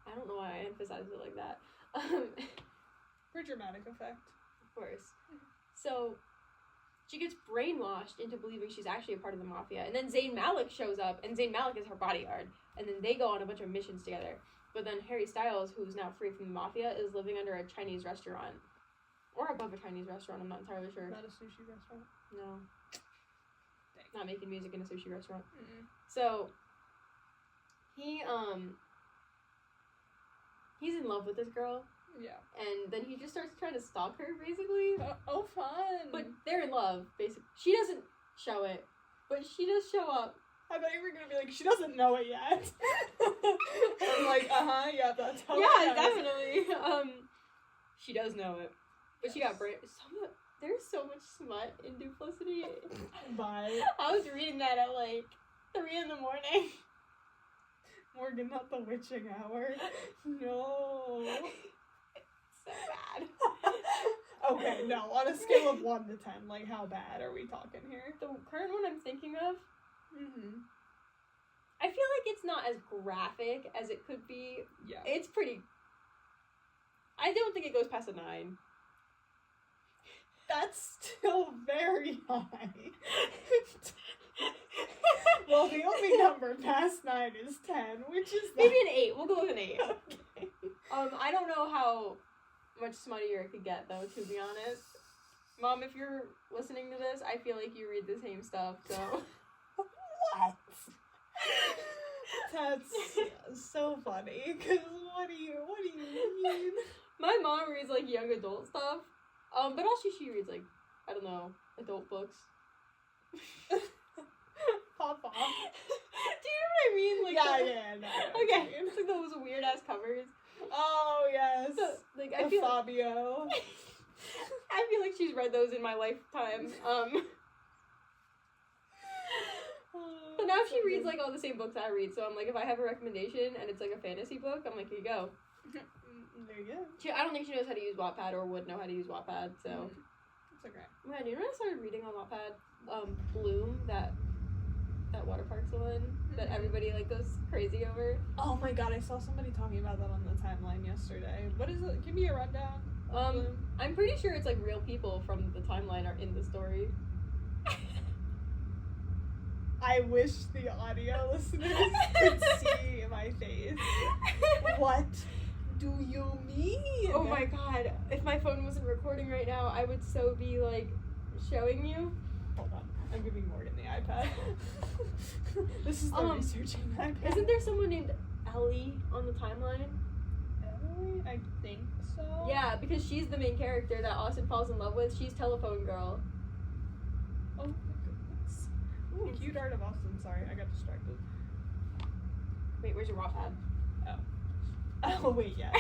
I don't know why I emphasized it like that. For dramatic effect. Of course. So she gets brainwashed into believing she's actually a part of the mafia, and then Zayn Malik shows up, and Zayn Malik is her bodyguard, and then they go on a bunch of missions together. But then Harry Styles, who's now free from the mafia, is living under a Chinese restaurant. Or above a Chinese restaurant, I'm not entirely sure. Not a sushi restaurant? No. Dang. Not making music in a sushi restaurant. Mm-mm. So, he's in love with this girl. Yeah. And then he just starts trying to stalk her, basically. Oh, fun! But they're in love, basically. She doesn't show it, but she does show up. I bet you were gonna be like, she doesn't know it yet. I'm like, yeah, that's how. Yeah, definitely. She does know it, but she got there's so much smut in Duplicity. Bye. I was reading that at 3 in the morning. Morgan, not the witching hour. No. It's so bad. Okay, no. On a scale of 1 to 10, how bad are we talking here? The current one I'm thinking of. I feel like it's not as graphic as it could be. Yeah. It's pretty... I don't think it goes past a 9. That's still very high. Well, the only number past 9 is 10, which is... Maybe an 8. We'll go with an 8. Okay. I don't know how much smuttier it could get, though, to be honest. Mom, if you're listening to this, I feel like you read the same stuff, so... What? That's so funny, because what do you mean? My mom reads, young adult stuff, but also she reads, I don't know, adult books. Pop off. Do you know what I mean? Yeah, no. Okay, it's those weird-ass covers. Oh, yes. So, I feel Fabio. I feel like she's read those in my lifetime, But now she reads, all the same books I read, so I'm if I have a recommendation and it's, a fantasy book, I'm here you go. There you go. I don't think she knows how to use Wattpad or would know how to use Wattpad, so... It's okay. Man, you know what I started reading on Wattpad? Bloom, that water park's the one that everybody, goes crazy over. Oh my god, I saw somebody talking about that on the timeline yesterday. What is it? Give me a rundown. I'm pretty sure it's, real people from the timeline are in the story. I wish the audio listeners could see my face. What do you mean? Oh my god, if my phone wasn't recording right now, I would so be, showing you. Hold on, I'm giving Morgan the iPad. This is the researching iPad. Isn't there someone named Ellie on the timeline? Ellie? I think so. Yeah, because she's the main character that Austin falls in love with. She's Telephone Girl. Oh my goodness. Ooh, cute art of Austin. Sorry, I got distracted. Wait, where's your Wattpad? Oh, wait, yeah.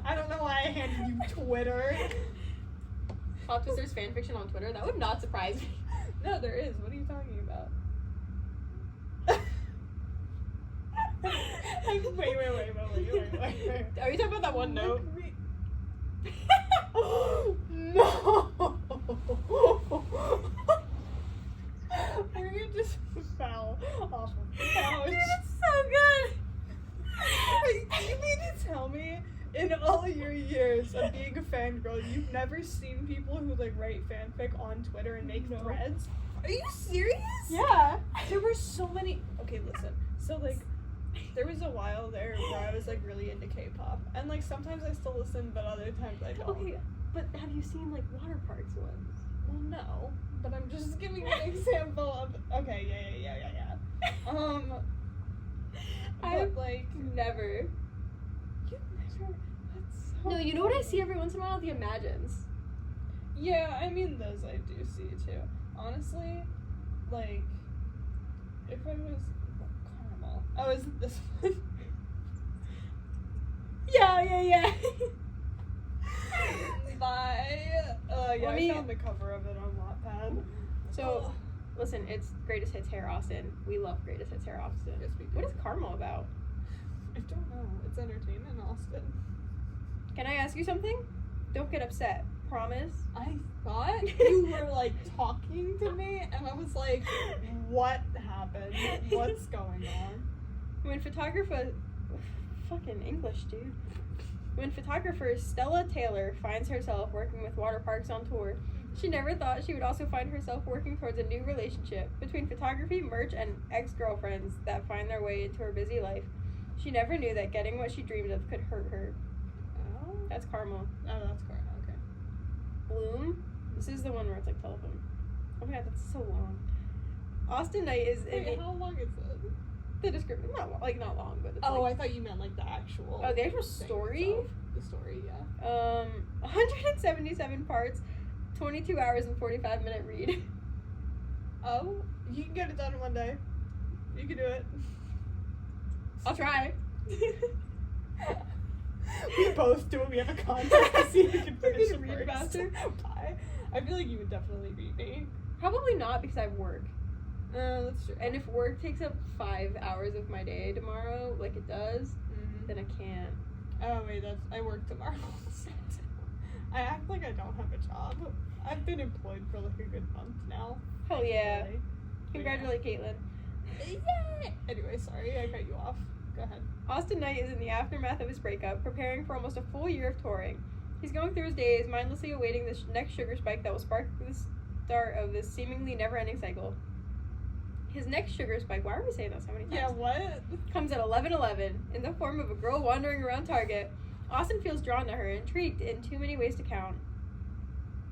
I don't know why I handed you Twitter. Plot twist, there's fanfiction on Twitter? That would not surprise me. No, there is. What are you talking about? Wait. Are you talking about that one note? No! We're just foul off of the couch. Dude, it's so good. Wait, you mean to tell me, in all your years of being a fangirl, you've never seen people who like write fanfic on Twitter and make threads? Are you serious? Yeah. There were so many. Okay, listen. So like, there was a while there where I was like really into K-pop, and like sometimes I still listen, but other times I don't. Okay, but have you seen like water parks ones? Well, no. But I'm just giving an example of. Okay, yeah. I've But like, never. you never. That's so. No, you know what I see every once in a while? The Imagines. Yeah, I mean those I do see too. Honestly, like, if I was caramel, I was this one. Yeah. Bye. Yeah, Let me- I found the cover of it on Wattpad. So, listen, it's Greatest Hits Hair Austin. We love Greatest Hits Hair Austin. Yes, we do. What is Caramel about? I don't know. It's entertainment, Austin. Can I ask you something? Don't get upset. Promise. I thought you were like talking to me, and I was like, "What happened? What's going on?" When fucking English, dude. When photographer Stella Taylor finds herself working with water parks on tour, she never thought she would also find herself working towards a new relationship between photography, merch, and ex-girlfriends that find their way into her busy life. She never knew that getting what she dreamed of could hurt her. Oh, That's Caramel. that's correct. Okay. Bloom. This is the one where it's like telephone. Oh my god, that's so long. Austin Knight is in Wait, how long is it? the description. Not long, but it's Oh, like, I thought you meant like the actual. oh, the actual thing story. itself. The story, yeah. 177 parts, 22 hours and 45-minute read. Oh, you can get it done in one day. You can do it. I'll try. We both do it. We have a contest to see who can We're finish gonna it read first. faster. I feel like you would definitely beat me. Probably not because I have work. That's true. And if work takes up 5 hours of my day tomorrow, like it does, Mhm. then I can't. Oh wait, I work tomorrow. I act like I don't have a job. I've been employed for like a good month now. Hell yeah. Really. Congratulate Kaitlyn. Yay! Anyway, sorry, I cut you off. Go ahead. Austin Knight is in the aftermath of his breakup, preparing for almost a full year of touring. He's going through his days, mindlessly awaiting the next sugar spike that will spark the start of this seemingly never-ending cycle. His next sugar spike, why are we saying that so many times? Yeah, what? Comes at 11:11 in the form of a girl wandering around Target. Austin feels drawn to her, intrigued in too many ways to count.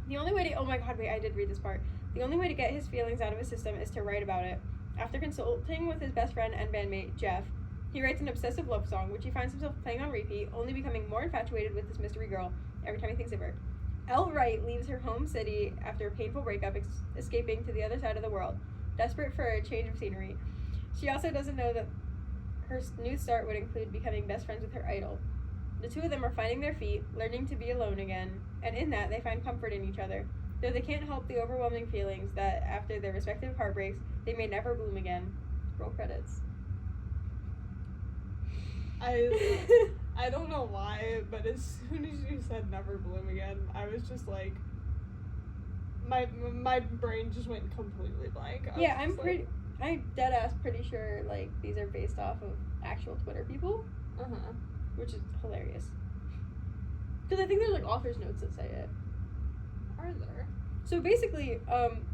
The only way to, oh my god, wait, I did read this part. The only way to get his feelings out of his system is to write about it. After consulting with his best friend and bandmate, Jeff, he writes an obsessive love song, which he finds himself playing on repeat, only becoming more infatuated with this mystery girl every time he thinks of her. Elle Wright leaves her home city after a painful breakup, escaping to the other side of the world, desperate for a change of scenery. She also doesn't know that her new start would include becoming best friends with her idol. The two of them are finding their feet, learning to be alone again, and in that they find comfort in each other, though they can't help the overwhelming feelings that after their respective heartbreaks, they may never bloom again. Roll credits. I don't know why, but as soon as you said never bloom again, I was just like, my brain just went completely blank. Yeah, I'm dead ass pretty sure like these are based off of actual Twitter people, which is hilarious. Because I think there's like author's notes that say it. Are there? So basically,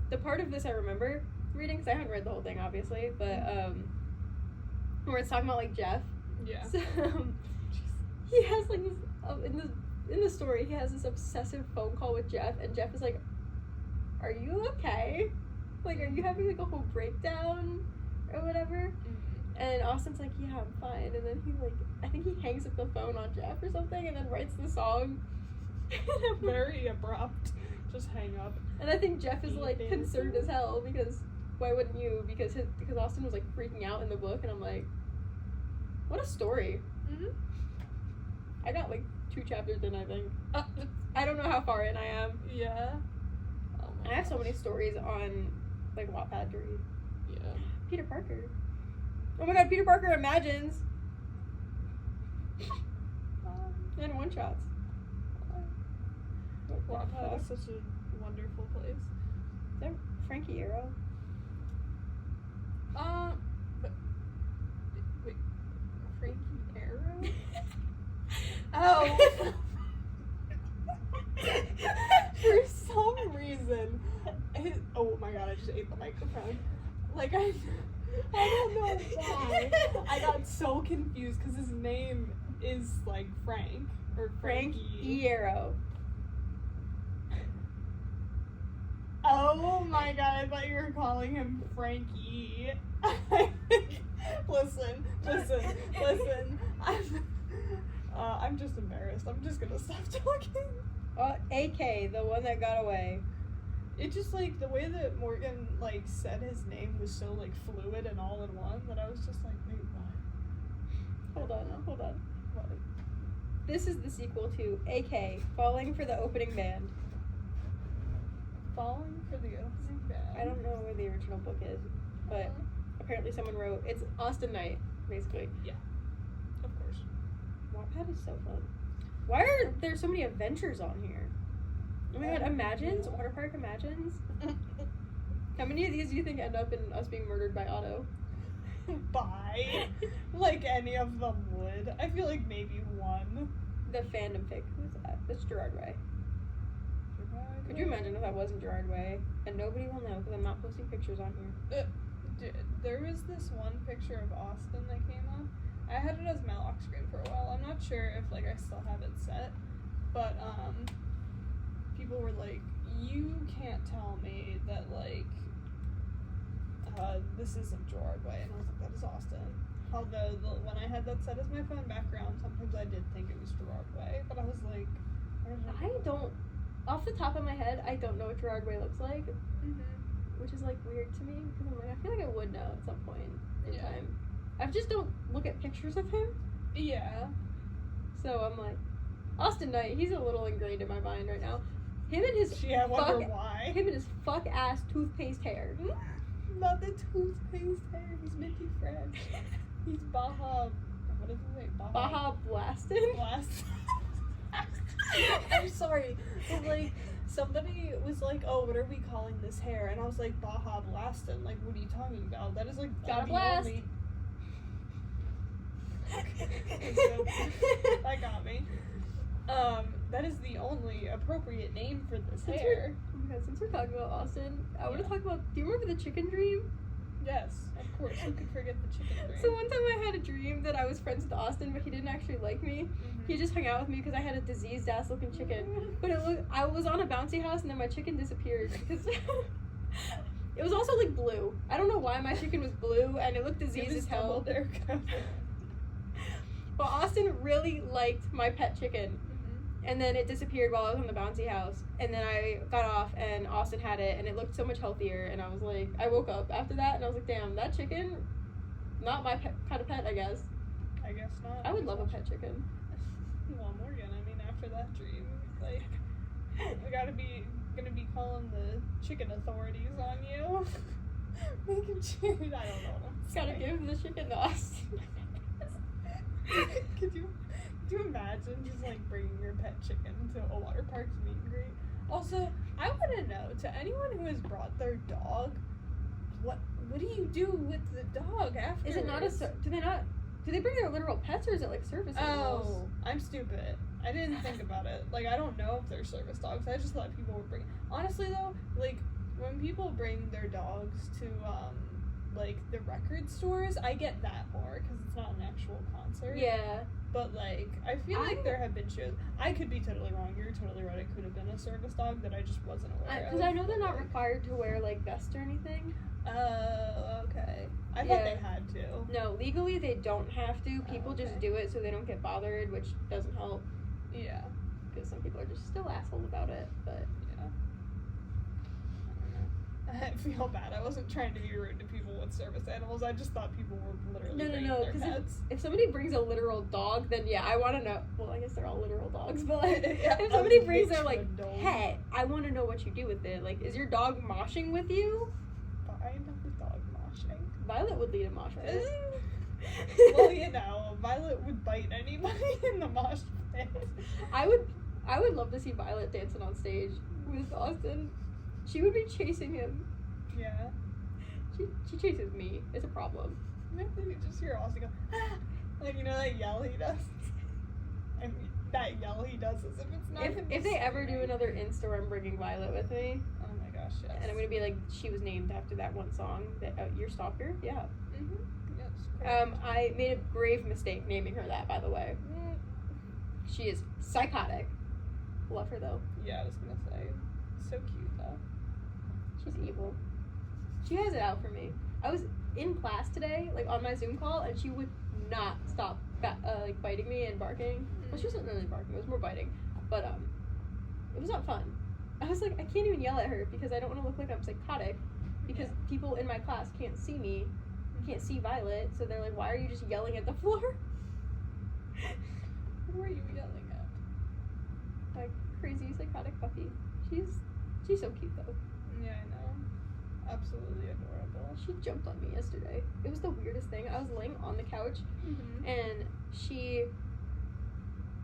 the part of this I remember reading, because I haven't read the whole thing obviously, but where it's talking about like Jeff. Yeah. So he has like this in the story he has this obsessive phone call with Jeff, and Jeff is like, "Are you okay? Like, are you having like a whole breakdown or whatever?" And Austin's like, "Yeah, I'm fine." And then he like, I think he hangs up the phone on Jeff or something, and then writes the song. Very abrupt. Just hang up. And I think Jeff is like concerned as hell because why wouldn't you? Because Austin was like freaking out in the book, and I'm like, what a story. I got like 2 chapters in, I think. I don't know how far in I am. Yeah. Oh my I have so gosh. many stories on like Wattpad to read. Yeah. Peter Parker. Oh my god, Peter Parker imagines. And one-shots. What the Wattpad fuck? is such a wonderful place. Is that Frankie Arrow? But wait, Frankie Arrow? Oh. For some reason, oh my god, I just ate the microphone. Like, I don't know why. I got so confused because his name is like Frank or Frankie. Arrow. Oh my god, I thought you were calling him Frankie. Listen. I'm just embarrassed. I'm just gonna stop talking. AK, the one that got away. It just, like, the way that Morgan, like, said his name was so, like, fluid and all in one that I was just like, wait, what? Hold on. What? This is the sequel to AK, Falling for the Opening Band. Falling for the opening band? I don't know where the original book is, but apparently someone wrote, it's Austin Knight, basically. Yeah. Of course. Wattpad is so fun. Why are there so many adventures on here? Oh my god, Imagines? Water Park Imagines? How many of these do you think end up in us being murdered by Otto? Bye. Like any of them would. I feel like maybe one. The fandom pic. Who's that? That's Gerard Way. Could you imagine if that wasn't Gerard Way? And nobody will know because I'm not posting pictures on here. There was this one picture of Austin that came up. I had it as my lock screen for a while. I'm not sure if, like, I still have it set. But, people were like, you can't tell me that, like, this isn't Gerard Way. And I was like, that is Austin. Although, when I had that set as my phone background, sometimes I did think it was Gerard Way. But I was like, I don't, off the top of my head, I don't know what Gerard Way looks like. Which is, like, weird to me. Because I'm like, I feel like I would know at some point in time. I just don't look at pictures of him. Yeah. So I'm like, Austin Knight, he's a little ingrained in my mind right now. Him and his I wonder why. Him and his fuck ass toothpaste hair. Not the toothpaste hair. He's Minty Fresh. He's Baja. What does it say? Baja Blastin'? Blast. I'm sorry, but like somebody was like, "Oh, what are we calling this hair?" And I was like, "Baja Blastin'." Like, what are you talking about? That is like Gotta blast. Only... That got me. That is the only appropriate name for this hair. Since we're talking about Austin, I want to talk about. Do you remember the chicken dream? Yes, of course. Who could forget the chicken dream? So one time I had a dream that I was friends with Austin, but he didn't actually like me. He just hung out with me because I had a diseased ass looking chicken. But I was on a bouncy house and then my chicken disappeared because it was also like blue. I don't know why my chicken was blue and it looked diseased as hell. But Austin really liked my pet chicken. And then it disappeared while I was on the bouncy house. And then I got off and Austin had it and it looked so much healthier. And I was like, I woke up after that and I was like, damn, that chicken, not my kind of pet, I guess. I guess not. I would love a pet chicken. Well, Morgan, I mean, after that dream, like, we gonna be calling the chicken authorities on you. Making sure, I don't know. Gotta give the chicken to Austin. Could you imagine just like bringing your pet chicken to a water park's meet and greet? Also, I want to know, to anyone who has brought their dog, what do you do with the dog after? Is it not do they bring their literal pets or is it like service animals? Oh, I'm stupid. I didn't think about it. Like, I don't know if they're service dogs. I just thought people would bring. Honestly though, like when people bring their dogs to like the record stores, I get that more because it's not an actual concert. Yeah. But like, I feel like there have been shows. I could be totally wrong. You're totally right. It could have been a service dog that I just wasn't aware of. Because I know they're not required to wear like vests or anything. Oh, okay. I thought they had to. No, legally they don't have to. People just do it so they don't get bothered, which doesn't help. Yeah. Because some people are just still assholes about it. But yeah. I don't know. I feel bad. I wasn't trying to be rude to people with service animals. I just thought people were literally no. Their pets. If somebody brings a literal dog, then yeah, I want to know. Well, I guess they're all literal dogs, but like, if somebody brings their like pet, I want to know what you do with it. Like, is your dog moshing with you? I know the dog moshing. Violet would lead a mosh pit. Well, you know, Violet would bite anybody in the mosh pit. I would love to see Violet dancing on stage with Austin, she would be chasing him. Yeah. She chases me. It's a problem. Maybe you just hear Austin go, ah! Like, you know that yell he does? I mean, that yell he does as if it's not him. If they ever do another Insta, I'm bringing Violet with me. Oh my gosh, yes. And I'm gonna be like, she was named after that one song, that Your Stalker? Yeah. Yes. Correct. I made a grave mistake naming her that, by the way. She is psychotic. Love her, though. Yeah, I was gonna say. So cute, though. She's evil. She has it out for me. I was in class today, like on my Zoom call, and she would not stop like biting me and barking. Well, she wasn't really barking; it was more biting. But it was not fun. I was like, I can't even yell at her because I don't want to look like I'm psychotic. Because people in my class can't see me, can't see Violet, so they're like, "Why are you just yelling at the floor?" What were you yelling at? Like crazy psychotic puppy. She's so cute though. Yeah, I know. Absolutely adorable. She jumped on me yesterday. It was the weirdest thing. I was laying on the couch, and she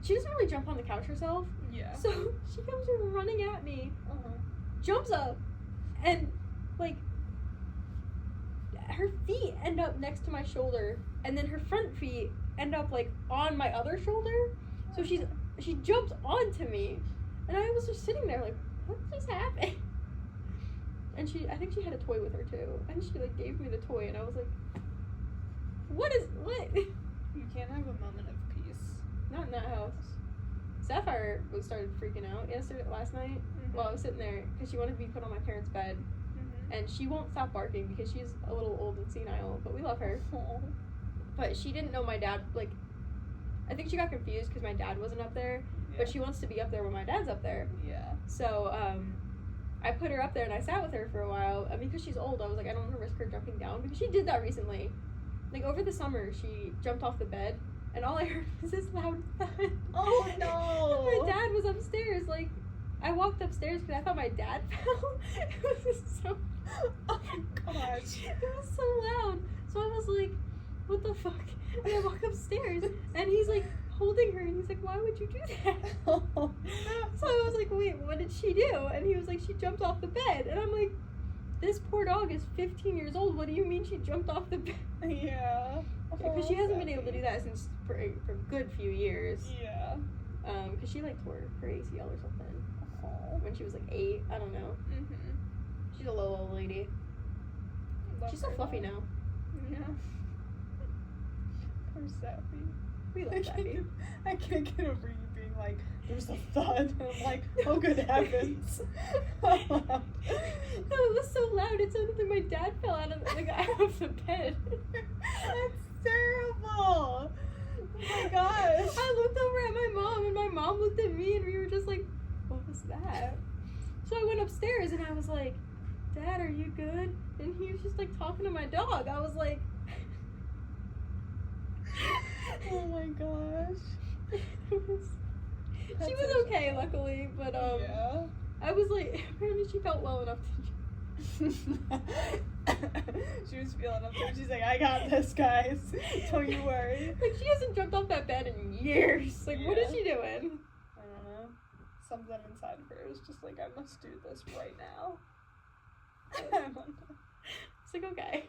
doesn't really jump on the couch herself. Yeah. So she comes running at me, Uh-huh. jumps up, and like her feet end up next to my shoulder, and then her front feet end up like on my other shoulder. So she jumps onto me, and I was just sitting there like, what just happened? And I think she had a toy with her too, and she like gave me the toy, and I was like, what? You can't have a moment of peace. Not in that house. Sapphire started freaking out last night while I was sitting there because she wanted to be put on my parents' bed, and she won't stop barking because she's a little old and senile, but we love her. But she didn't know my dad. Like, I think she got confused because my dad wasn't up there, but she wants to be up there when my dad's up there. Yeah. So I put her up there and I sat with her for a while, and because she's old, I was like, I don't want to risk her jumping down because she did that recently. Like over the summer, she jumped off the bed, and all I heard was this loud thud. Oh no! And my dad was upstairs. Like, I walked upstairs because I thought my dad fell. It was just so. Oh my gosh! It was so loud. So I was like, "What the fuck?" And I walk upstairs, and he's like holding her, and he's like, "Why would you do that?" So I was like, "Wait, what did she do?" And he was like, "She jumped off the bed." And I'm like, "This poor dog is 15 years old. What do you mean she jumped off the bed?" Yeah. Because she hasn't been able to do that since for a good few years. Yeah. Because she like tore her ACL or something when she was like 8. I don't know. She's a little old lady. She's so fluffy now. Yeah. Poor Sappy. We love Sappy. I can't get over you being like, there's a thud. And I'm like, oh good heavens. No, it was so loud. It sounded like my dad fell out of the bed. That's terrible. Oh my gosh. I looked over at my mom, and my mom looked at me, and we were just like, what was that? So I went upstairs, and I was like, Dad, are you good? And he was just like talking to my dog. I was like, oh my gosh. She was okay, luckily, but yeah. I was like, apparently she felt well enough to. She was feeling up there. She's like, I got this, guys. Don't you worry. Like, she hasn't jumped off that bed in years. Like, what is she doing? I don't know. Something inside of her is just like, I must do this right now. I don't know. It's like, okay.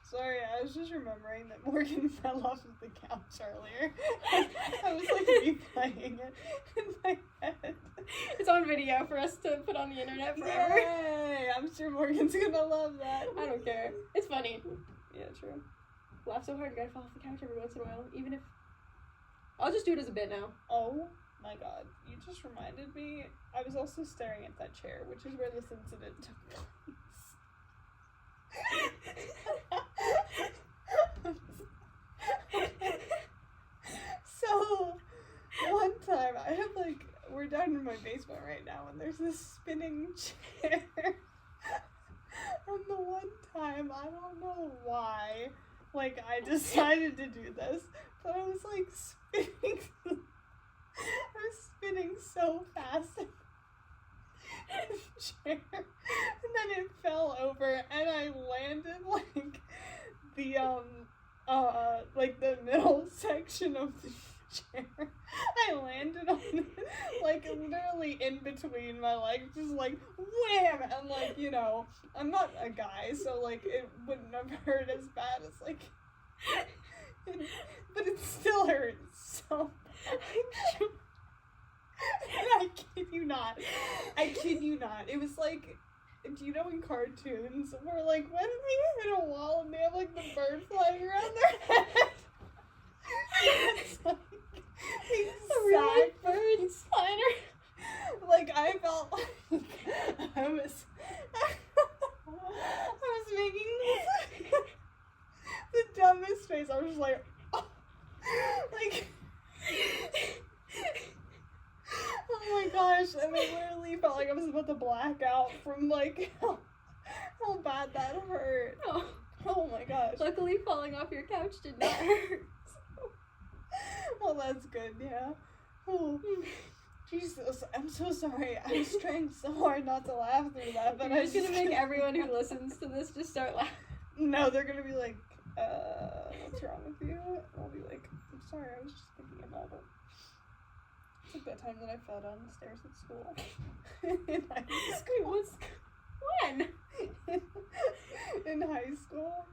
Sorry, I was just remembering that Morgan fell off of the couch earlier. I was like replaying it in my head. It's on video for us to put on the internet forever. Yay! I'm sure Morgan's gonna love that. I don't care. It's funny. Yeah, true. Laugh so hard, you gotta fall off the couch every once in a while. Even if. I'll just do it as a bit now. Oh my god. You just reminded me. I was also staring at that chair, which is where this incident took place. So, one time, I have like, we're down in my basement right now, and there's this spinning chair. And the one time, I don't know why, like, I decided to do this, but I was like spinning, I was spinning so fast in the chair, and then it fell over, and I landed like the middle section of the chair. I landed on it like like, literally in between my legs, just, like, wham! And, like, you know, I'm not a guy, so, like, it wouldn't have hurt as bad as, like, but it still hurts so bad. I kid you not. It was, like, do you know in cartoons where, like, when they hit a wall and they have, like, the bird flying around their head? It's like, exact birds flying around. Like, I felt like I was making the dumbest face. I was just like, oh. Like, oh my gosh, and I literally felt like I was about to black out from, like, how bad that hurt. Oh my gosh. Luckily, falling off your couch did not hurt. Well, that's good, yeah. Oh, Jesus, I'm so sorry. I was trying so hard not to laugh through that, but I'm just gonna make everyone who listens to this just start laughing. No, they're gonna be like, what's wrong with you? I'll be like, I'm sorry, I was just thinking about it. It's like that time that I fell down the stairs at school. In high school. When? In high school.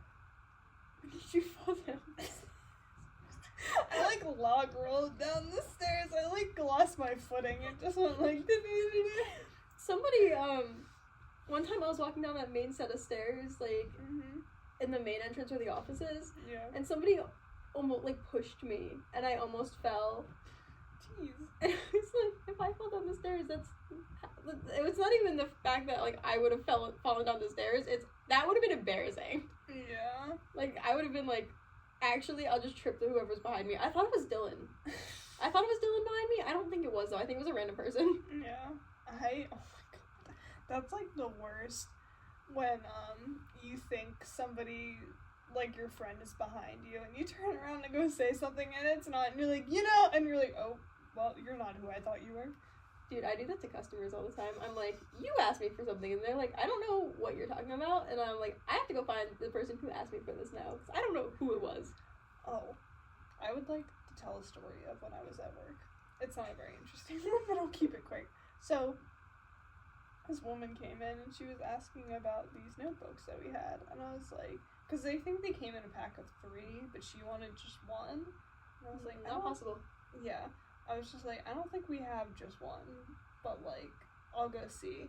When did you fall down? I, like, log rolled down the stairs. I, like, lost my footing. It just went, like, Somebody, one time I was walking down that main set of stairs, like, in the main entrance where the office is. Yeah. And somebody almost, like, pushed me, and I almost fell. Jeez. And it's like, if I fall down the stairs, it's not even the fact that, like, I would have fallen down the stairs. That would have been embarrassing. Yeah. Like, I would have been like, actually, I'll just trip whoever's behind me. I thought it was Dylan. I thought it was Dylan behind me. I don't think it was, though. I think it was a random person. Yeah. Oh my god. That's, like, the worst when, you think somebody, like, your friend is behind you, and you turn around and go say something, and it's not, and you're like, you know, and you're like, oh, well, you're not who I thought you were. Dude, I do that to customers all the time. I'm like, you asked me for something, and they're like, I don't know what you're talking about, and I'm like, I have to go find the person who asked me for this now, because I don't know who it was. Oh, I would like to tell a story of when I was at work. It's not a very interesting one, but I'll keep it quick. So, this woman came in, and she was asking about these notebooks that we had, and I was like, because they think they came in a pack of 3, but she wanted just 1, and I was like, not possible. Yeah. I was just like, I don't think we have just 1, but, like, I'll go see.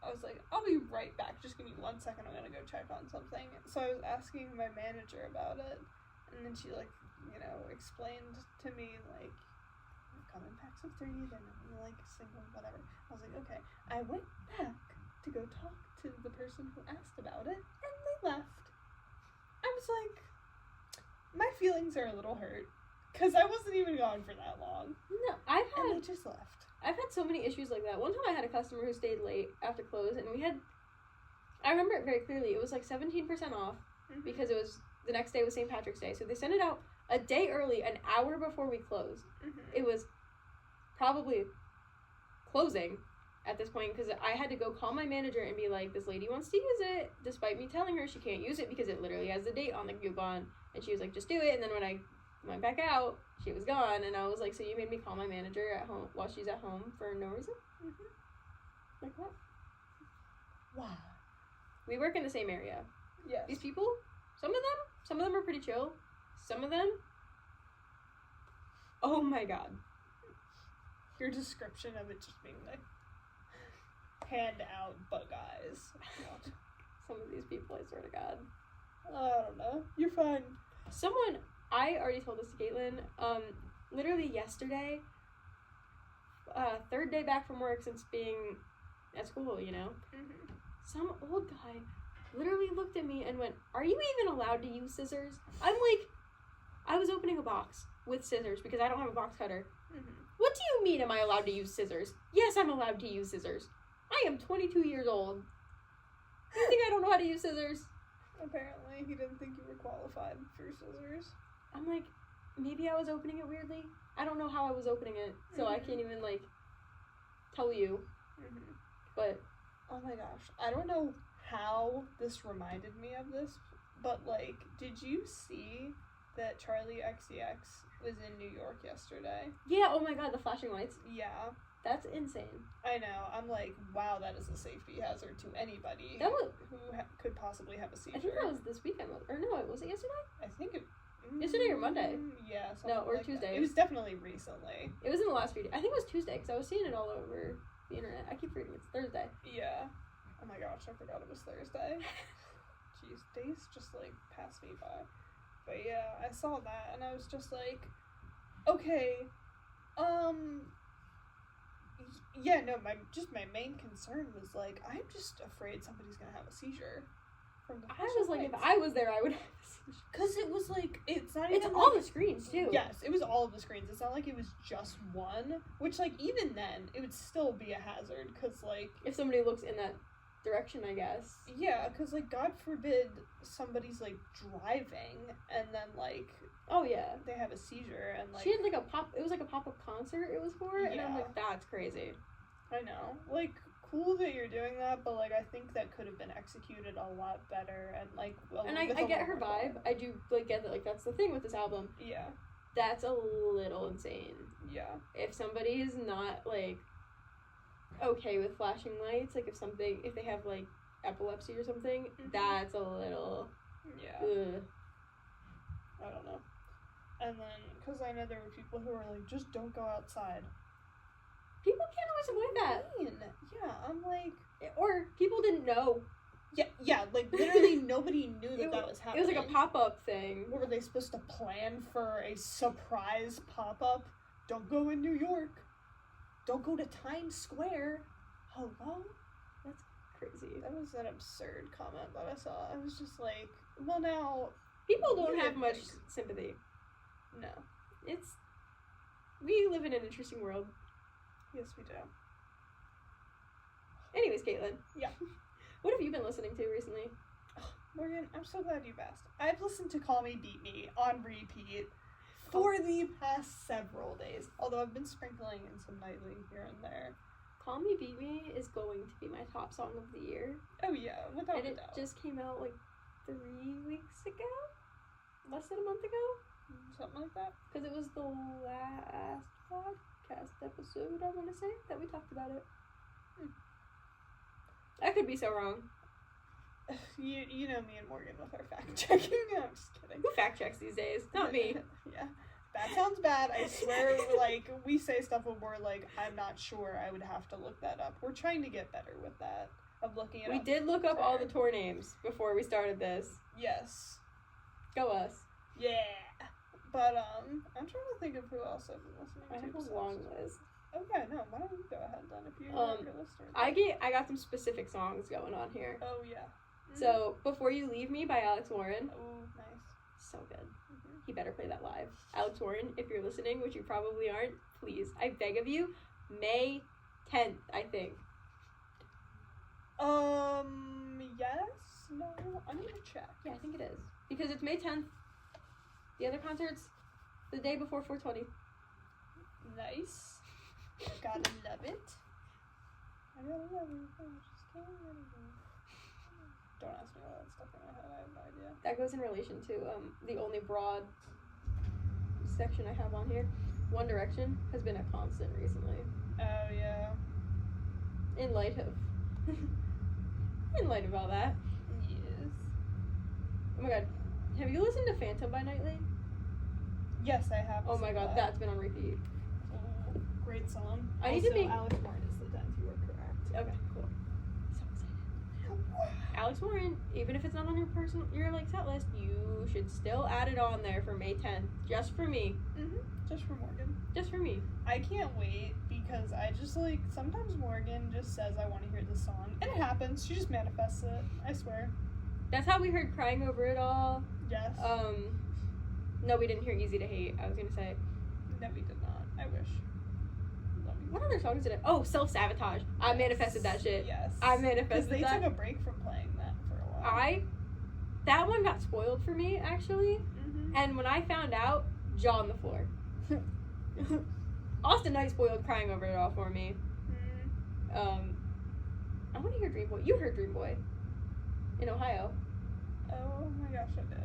I was like, I'll be right back. Just give me 1 second. I'm gonna go check on something. So I was asking my manager about it, and then she, like, you know, explained to me, like, we've come in packs of 3, they're not, like, single, whatever. I was like, okay. I went back to go talk to the person who asked about it, and they left. I was like, my feelings are a little hurt. Because I wasn't even gone for that long. No, and they just left. I've had so many issues like that. One time I had a customer who stayed late after close, and I remember it very clearly. It was like 17% off because it was, the next day was St. Patrick's Day. So they sent it out a day early, an hour before we closed. It was probably closing at this point because I had to go call my manager and be like, this lady wants to use it, despite me telling her she can't use it because it literally has the date on the coupon. And she was like, just do it. And then when I went back out, she was gone, and I was like, so you made me call my manager at home while she's at home for no reason? Like what? Wow. We work in the same area. Yes. These people, some of them are pretty chill. Some of them, oh my god. Your description of it just being like, hand out bug eyes. Some of these people, I swear to god. I don't know. You're fine. I already told this to Kaitlyn, literally yesterday, 3rd day back from work since being at school, you know, some old guy literally looked at me and went, are you even allowed to use scissors? I'm like, I was opening a box with scissors because I don't have a box cutter. What do you mean am I allowed to use scissors? Yes, I'm allowed to use scissors. I am 22 years old. You think I don't know how to use scissors? Apparently, he didn't think you were qualified for scissors. I'm like, maybe I was opening it weirdly. I don't know how I was opening it, so I can't even, like, tell you. But, oh my gosh. I don't know how this reminded me of this, but, like, did you see that Charlie XCX was in New York yesterday? yeah, oh my god, the flashing lights. Yeah. That's insane. I know. I'm like, wow, that is a safety hazard to anybody That was. who could possibly have a seizure. I think that was this weekend. Or no, was it yesterday? I think it. Yesterday or Monday? Yeah. No, or like Tuesday. That. It was definitely recently. It was in the last few days. I think it was Tuesday because I was seeing it all over the internet. I keep forgetting it's Thursday. Yeah. Oh my gosh, I forgot it was Thursday. Jeez, days just like pass me by. But yeah, I saw that and I was just like, okay, yeah, no, my main concern was like, I'm just afraid somebody's gonna have a seizure. From the I was like, if I was there, I would have a seizure. Because it was like, it's not It's even all like, the screens too. Yes, it was all of the screens. It's not like it was just one, which like even then, it would still be a hazard because like, If somebody looks in that direction, I guess. yeah, because like God forbid somebody's like driving and then like Oh yeah. they have a seizure and like She had like it was like a pop-up concert it was for, and I'm Yeah. like, that's crazy. I know, like cool that you're doing that, but like I think that could have been executed a lot better and like And I get her vibe. I do like get that, like that's the thing with this album. Yeah, That's a little insane. yeah, If somebody is not like okay with flashing lights, like if they have like epilepsy or something, that's a little yeah. ugh. I don't know. And then because I know there were people who were like, just don't go outside. People can't always avoid that. Yeah, I'm like, Or people didn't know. yeah, like literally nobody knew that that was It happening. was like a pop-up thing. What were they supposed to plan for a surprise pop-up? Don't go in New York. Don't go to Times Square. Hello? That's crazy. That was an absurd comment that I saw. I was just like, well now, People don't You have didn't much think. sympathy. no. We live in an interesting world. Yes, we do. Anyways, Kaitlyn. Yeah. What have you been listening to recently? Morgan, I'm so glad you asked. I've listened to Call Me Beat Me on repeat for the past several days, although I've been sprinkling in some nightly here and there. Call Me Beat Me is going to be my top song of the year. Oh yeah, without And a it doubt. just came out like 3 weeks ago? Less than a month ago? Something like that. Because it was the last podcast episode, I want to say, that we talked about it. I could be so wrong. You know me and Morgan with our fact checking. No, I'm just kidding. Who fact checks these days? Not me. Yeah. That sounds bad. I swear, like, we say stuff when we're like, I'm not sure. I would have to look that up. We're trying to get better with that. Of looking it up. We did look up all the tour names before we started this. Yes. Go us. Yeah. But, I'm trying to think of who else I've been listening to. I have a besides- long list. Okay, no, why don't you go ahead then if you're your listener. I got some specific songs going on here. Oh, yeah. So, Before You Leave Me by Alex Warren. Oh, nice. So good. He better play that live. Alex Warren, if you're listening, which you probably aren't, please, I beg of you, May 10th, I think. Yes? No, I'm gonna check. Yeah, I think it is. Because it's May 10th. The other concert's the day before 420. Nice. Gotta love it. I gotta love it. I just can't let it go. Don't ask me all that stuff in my head. I have no idea. That goes in relation to the only broad section I have on here. One Direction has been a constant recently. Oh, yeah. In light of all that. Yes. Oh my god. Have you listened to Phantom by Nightly? Yes, I have. Oh my seen god, that. that's been on repeat. Oh, great song. I need to Also, be- Alex Warren is the 10th. You were correct. Okay, cool. So excited. Alex Warren, even if it's not on your like set list, you should still add it on there for May 10th. Just for me. Just for Morgan. Just for me. I can't wait because I just like sometimes Morgan just says I want to hear this song and it happens. She just manifests it. I swear. That's how we heard Crying Over It All. Yes. No, we didn't hear Easy to Hate. I was gonna say. No, we did not. I wish. Let me- What other songs did I? Oh, Self Sabotage. I Yes. manifested that shit. Yes. I Because manifested they that. took a break from playing that for a while. That one got spoiled for me actually, Mm-hmm. and when I found out, jaw on the floor. Austin Knight spoiled Crying Over It All for me. I want to hear Dream Boy. You heard Dream Boy in Ohio. Oh my gosh, I did.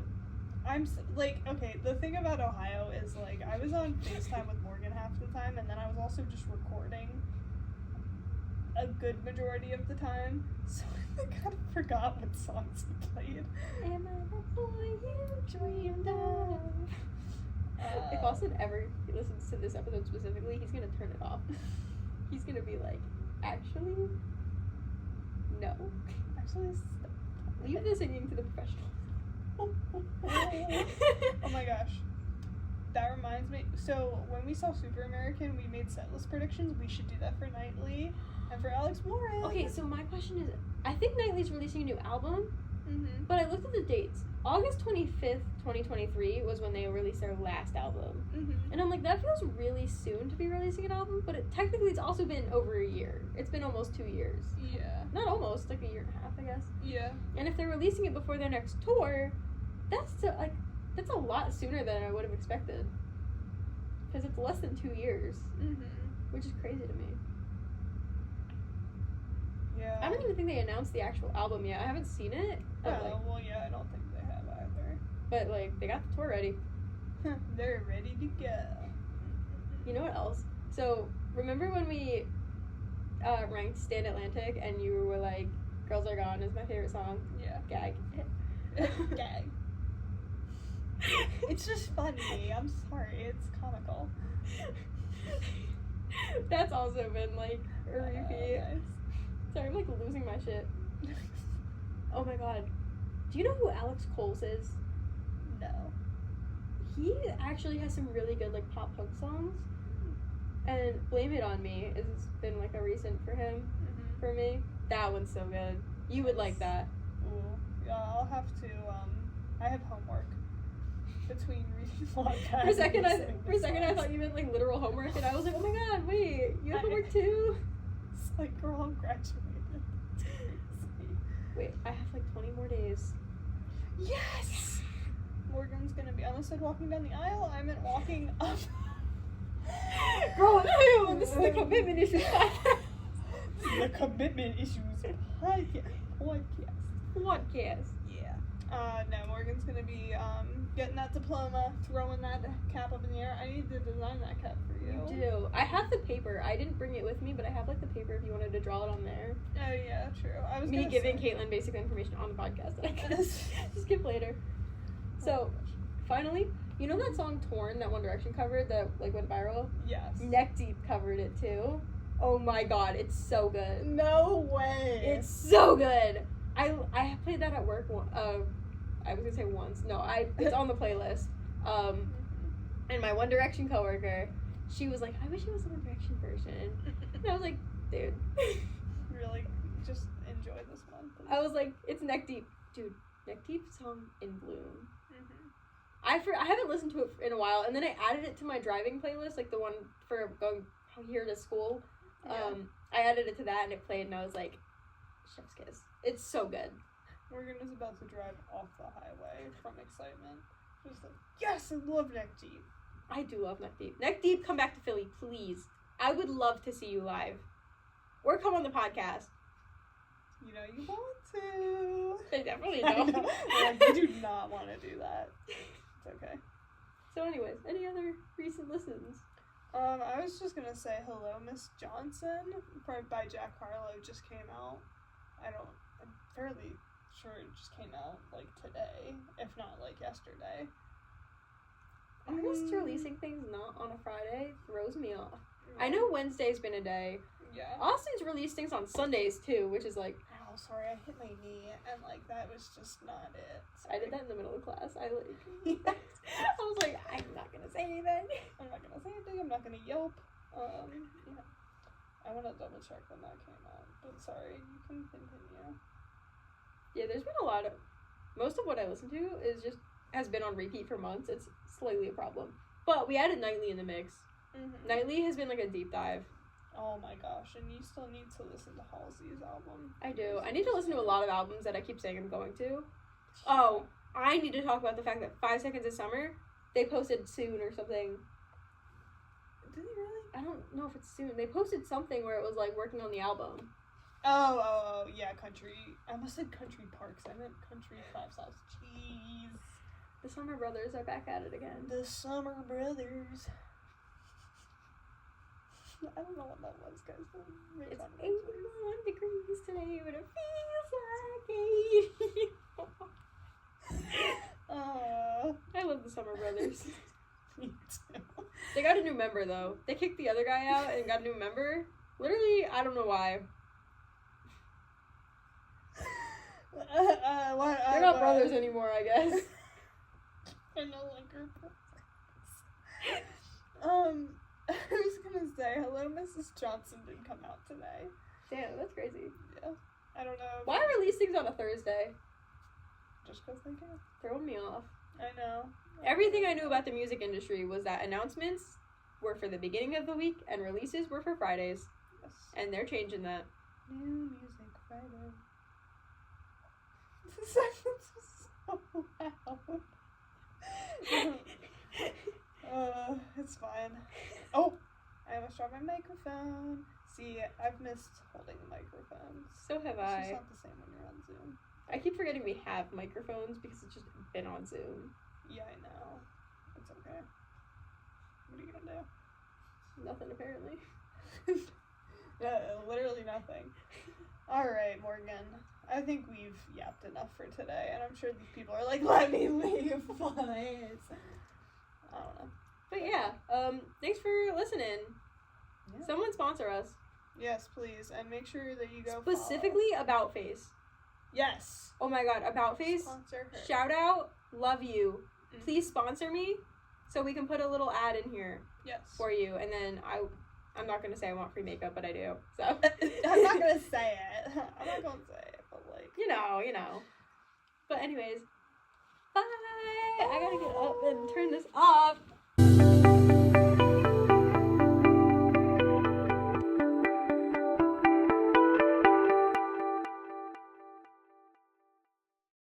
Okay, the thing about Ohio is, like, I was on FaceTime with Morgan half the time, and then I was also just recording a good majority of the time, so I kind of forgot what songs he played. Am I the boy you dreamed of? If Austin ever listens to this episode specifically, he's gonna turn it off. He's gonna be like, actually, no. Actually, Leave the singing to the professionals. Oh my gosh. That reminds me. So, when we saw Super American, we made setlist predictions. We should do that for Knightley and for Alex Warren. Okay, so my question is, I think Knightley's releasing a new album, Mm-hmm. but I looked at the dates. August 25th, 2023 was when they released their last album. Mm-hmm. And I'm like, that feels really soon to be releasing an album, but technically it's also been over a year. It's been almost 2 years. Yeah. Not almost, like a year and a half, I guess. Yeah. And if they're releasing it before their next tour, that's a lot sooner than I would have expected. Because it's less than 2 years, Mm-hmm. which is crazy to me. Yeah. I don't even think they announced the actual album yet. I haven't seen it. Oh, well, yeah, I don't think they have either. But, like, they got the tour ready. They're ready to go. You know what else? So, remember when we ranked Stand Atlantic and you were like, Girls Are Gone is my favorite song? Yeah. Gag. Gag. It's just funny. I'm sorry. It's comical. That's also been, like, a repeat. Nice. Sorry, I'm, like, losing my shit. Oh my god. Do you know who Alex Coles is? No. He actually has some really good, like, pop punk songs. And Blame It On Me has been, like, a recent for him, Mm-hmm. for me. That one's so good. You would like that. Ooh. Yeah, I'll have to, I have homework between reading Wattpad. For a second, I thought you meant, like, literal homework, and I was like, oh my god, wait, you have homework too? It's like, girl, I'm graduating. Wait, I have, like, 20 more days. Yes! Morgan's gonna be, I almost said walking down the aisle, I meant walking up. Bro, no, this is the commitment issue podcast. The commitment issues podcast. Yeah. No, Morgan's gonna be getting that diploma, throwing that cap up in the air. I need to design that cap for you. You do. I have the paper. I didn't bring it with me, but I have, like, the paper if you wanted to draw it on there. Oh yeah, true. I was Me gonna giving say. Kaitlyn basic information on the podcast that I can just skip later. So, finally, you know that song Torn that One Direction covered that, like, went viral? Yes. Neck Deep covered it too. Oh my god, it's so good. No way. It's so good. I played that at work. I was gonna say once. No, it's on the playlist. And my One Direction coworker, she was like, "I wish it was the One Direction version." And I was like, "Dude, Really, just enjoy this one. Please. I was like, it's Neck Deep, dude. Neck Deep song in Bloom. Mm-hmm. I haven't listened to it in a while, and then I added it to my driving playlist, like the one for going here to school. Yeah. I added it to that, and it played, and I was like, chef's kiss. It's so good. Morgan is about to drive off the highway from excitement. Just like, yes, I love Neck Deep. I do love Neck Deep. Neck Deep, come back to Philly, please. I would love to see you live. Or come on the podcast. You know you want to. I definitely I don't. know. I do not want to do that. It's okay. So anyways, any other recent listens? I was just gonna say Hello, Miss Johnson by Jack Harlow just came out. I'm fairly sure it just came out, like, today, if not, like, yesterday. Artists releasing things not on a Friday throws me off. I know Wednesday's been a day. Yeah. Austin's released things on Sundays too, which is like, Oh, sorry, I hit my knee, and, like, that was just not it. I did that in the middle of class. I was like, I'm not gonna say anything. I'm not gonna say anything, I'm not gonna yelp. Yeah. I wanna double check when that came out, but sorry, you can continue. Yeah, there's been a lot of, most of what I listen to has been on repeat for months. It's slightly a problem. But we added Nightly in the mix. Mm-hmm. Nightly has been like a deep dive. Oh my gosh, and you still need to listen to Halsey's album. I do. I need to listen to a lot of albums that I keep saying I'm going to. Oh, I need to talk about the fact that 5 Seconds of Summer, they posted soon or something. Did he really? I don't know if it's soon. They posted something where it was like working on the album. Oh, yeah, Country. I almost said Country Parks. I meant Country 5 Sauce. Jeez. The Summer Brothers are back at it again. The Summer Brothers. I don't know what that was, guys. It's 8 months. new member, though. They kicked the other guy out and got a new member. Literally, I don't know why. They're not brothers anymore, I guess. They're no longer brothers. I was gonna say, hello, Mrs. Johnson didn't come out today. Damn, that's crazy. Yeah. I don't know. Why release things on a Thursday? Just because they can. Throwing me off. I know. Everything I knew about the music industry was that announcements were for the beginning of the week and releases were for Fridays. Yes. And they're changing that. New music Friday. This sentence is so loud. It's fine. Oh, I almost dropped my microphone. See, I've missed holding the microphone. So have It's I. just not the same when you're on Zoom. I keep forgetting we have microphones because it's just been on Zoom. Yeah, I know. It's okay. What are you gonna do? Nothing, apparently. Yeah, literally nothing. Alright, Morgan. I think we've yapped enough for today, and I'm sure these people are like, let me leave, please. I don't know. But yeah, thanks for listening. Yeah. Someone sponsor us. Yes, please, and make sure that you go Specifically About Face. Yes. Oh my god, About Face. Sponsor her. Shout out, love you. Please sponsor me so we can put a little ad in here Yes. for you. And then I'm not going to say I want free makeup, but I do. So I'm not gonna say it. I'm not gonna say it, but like. You know. But anyways, bye. I gotta get up and turn this off.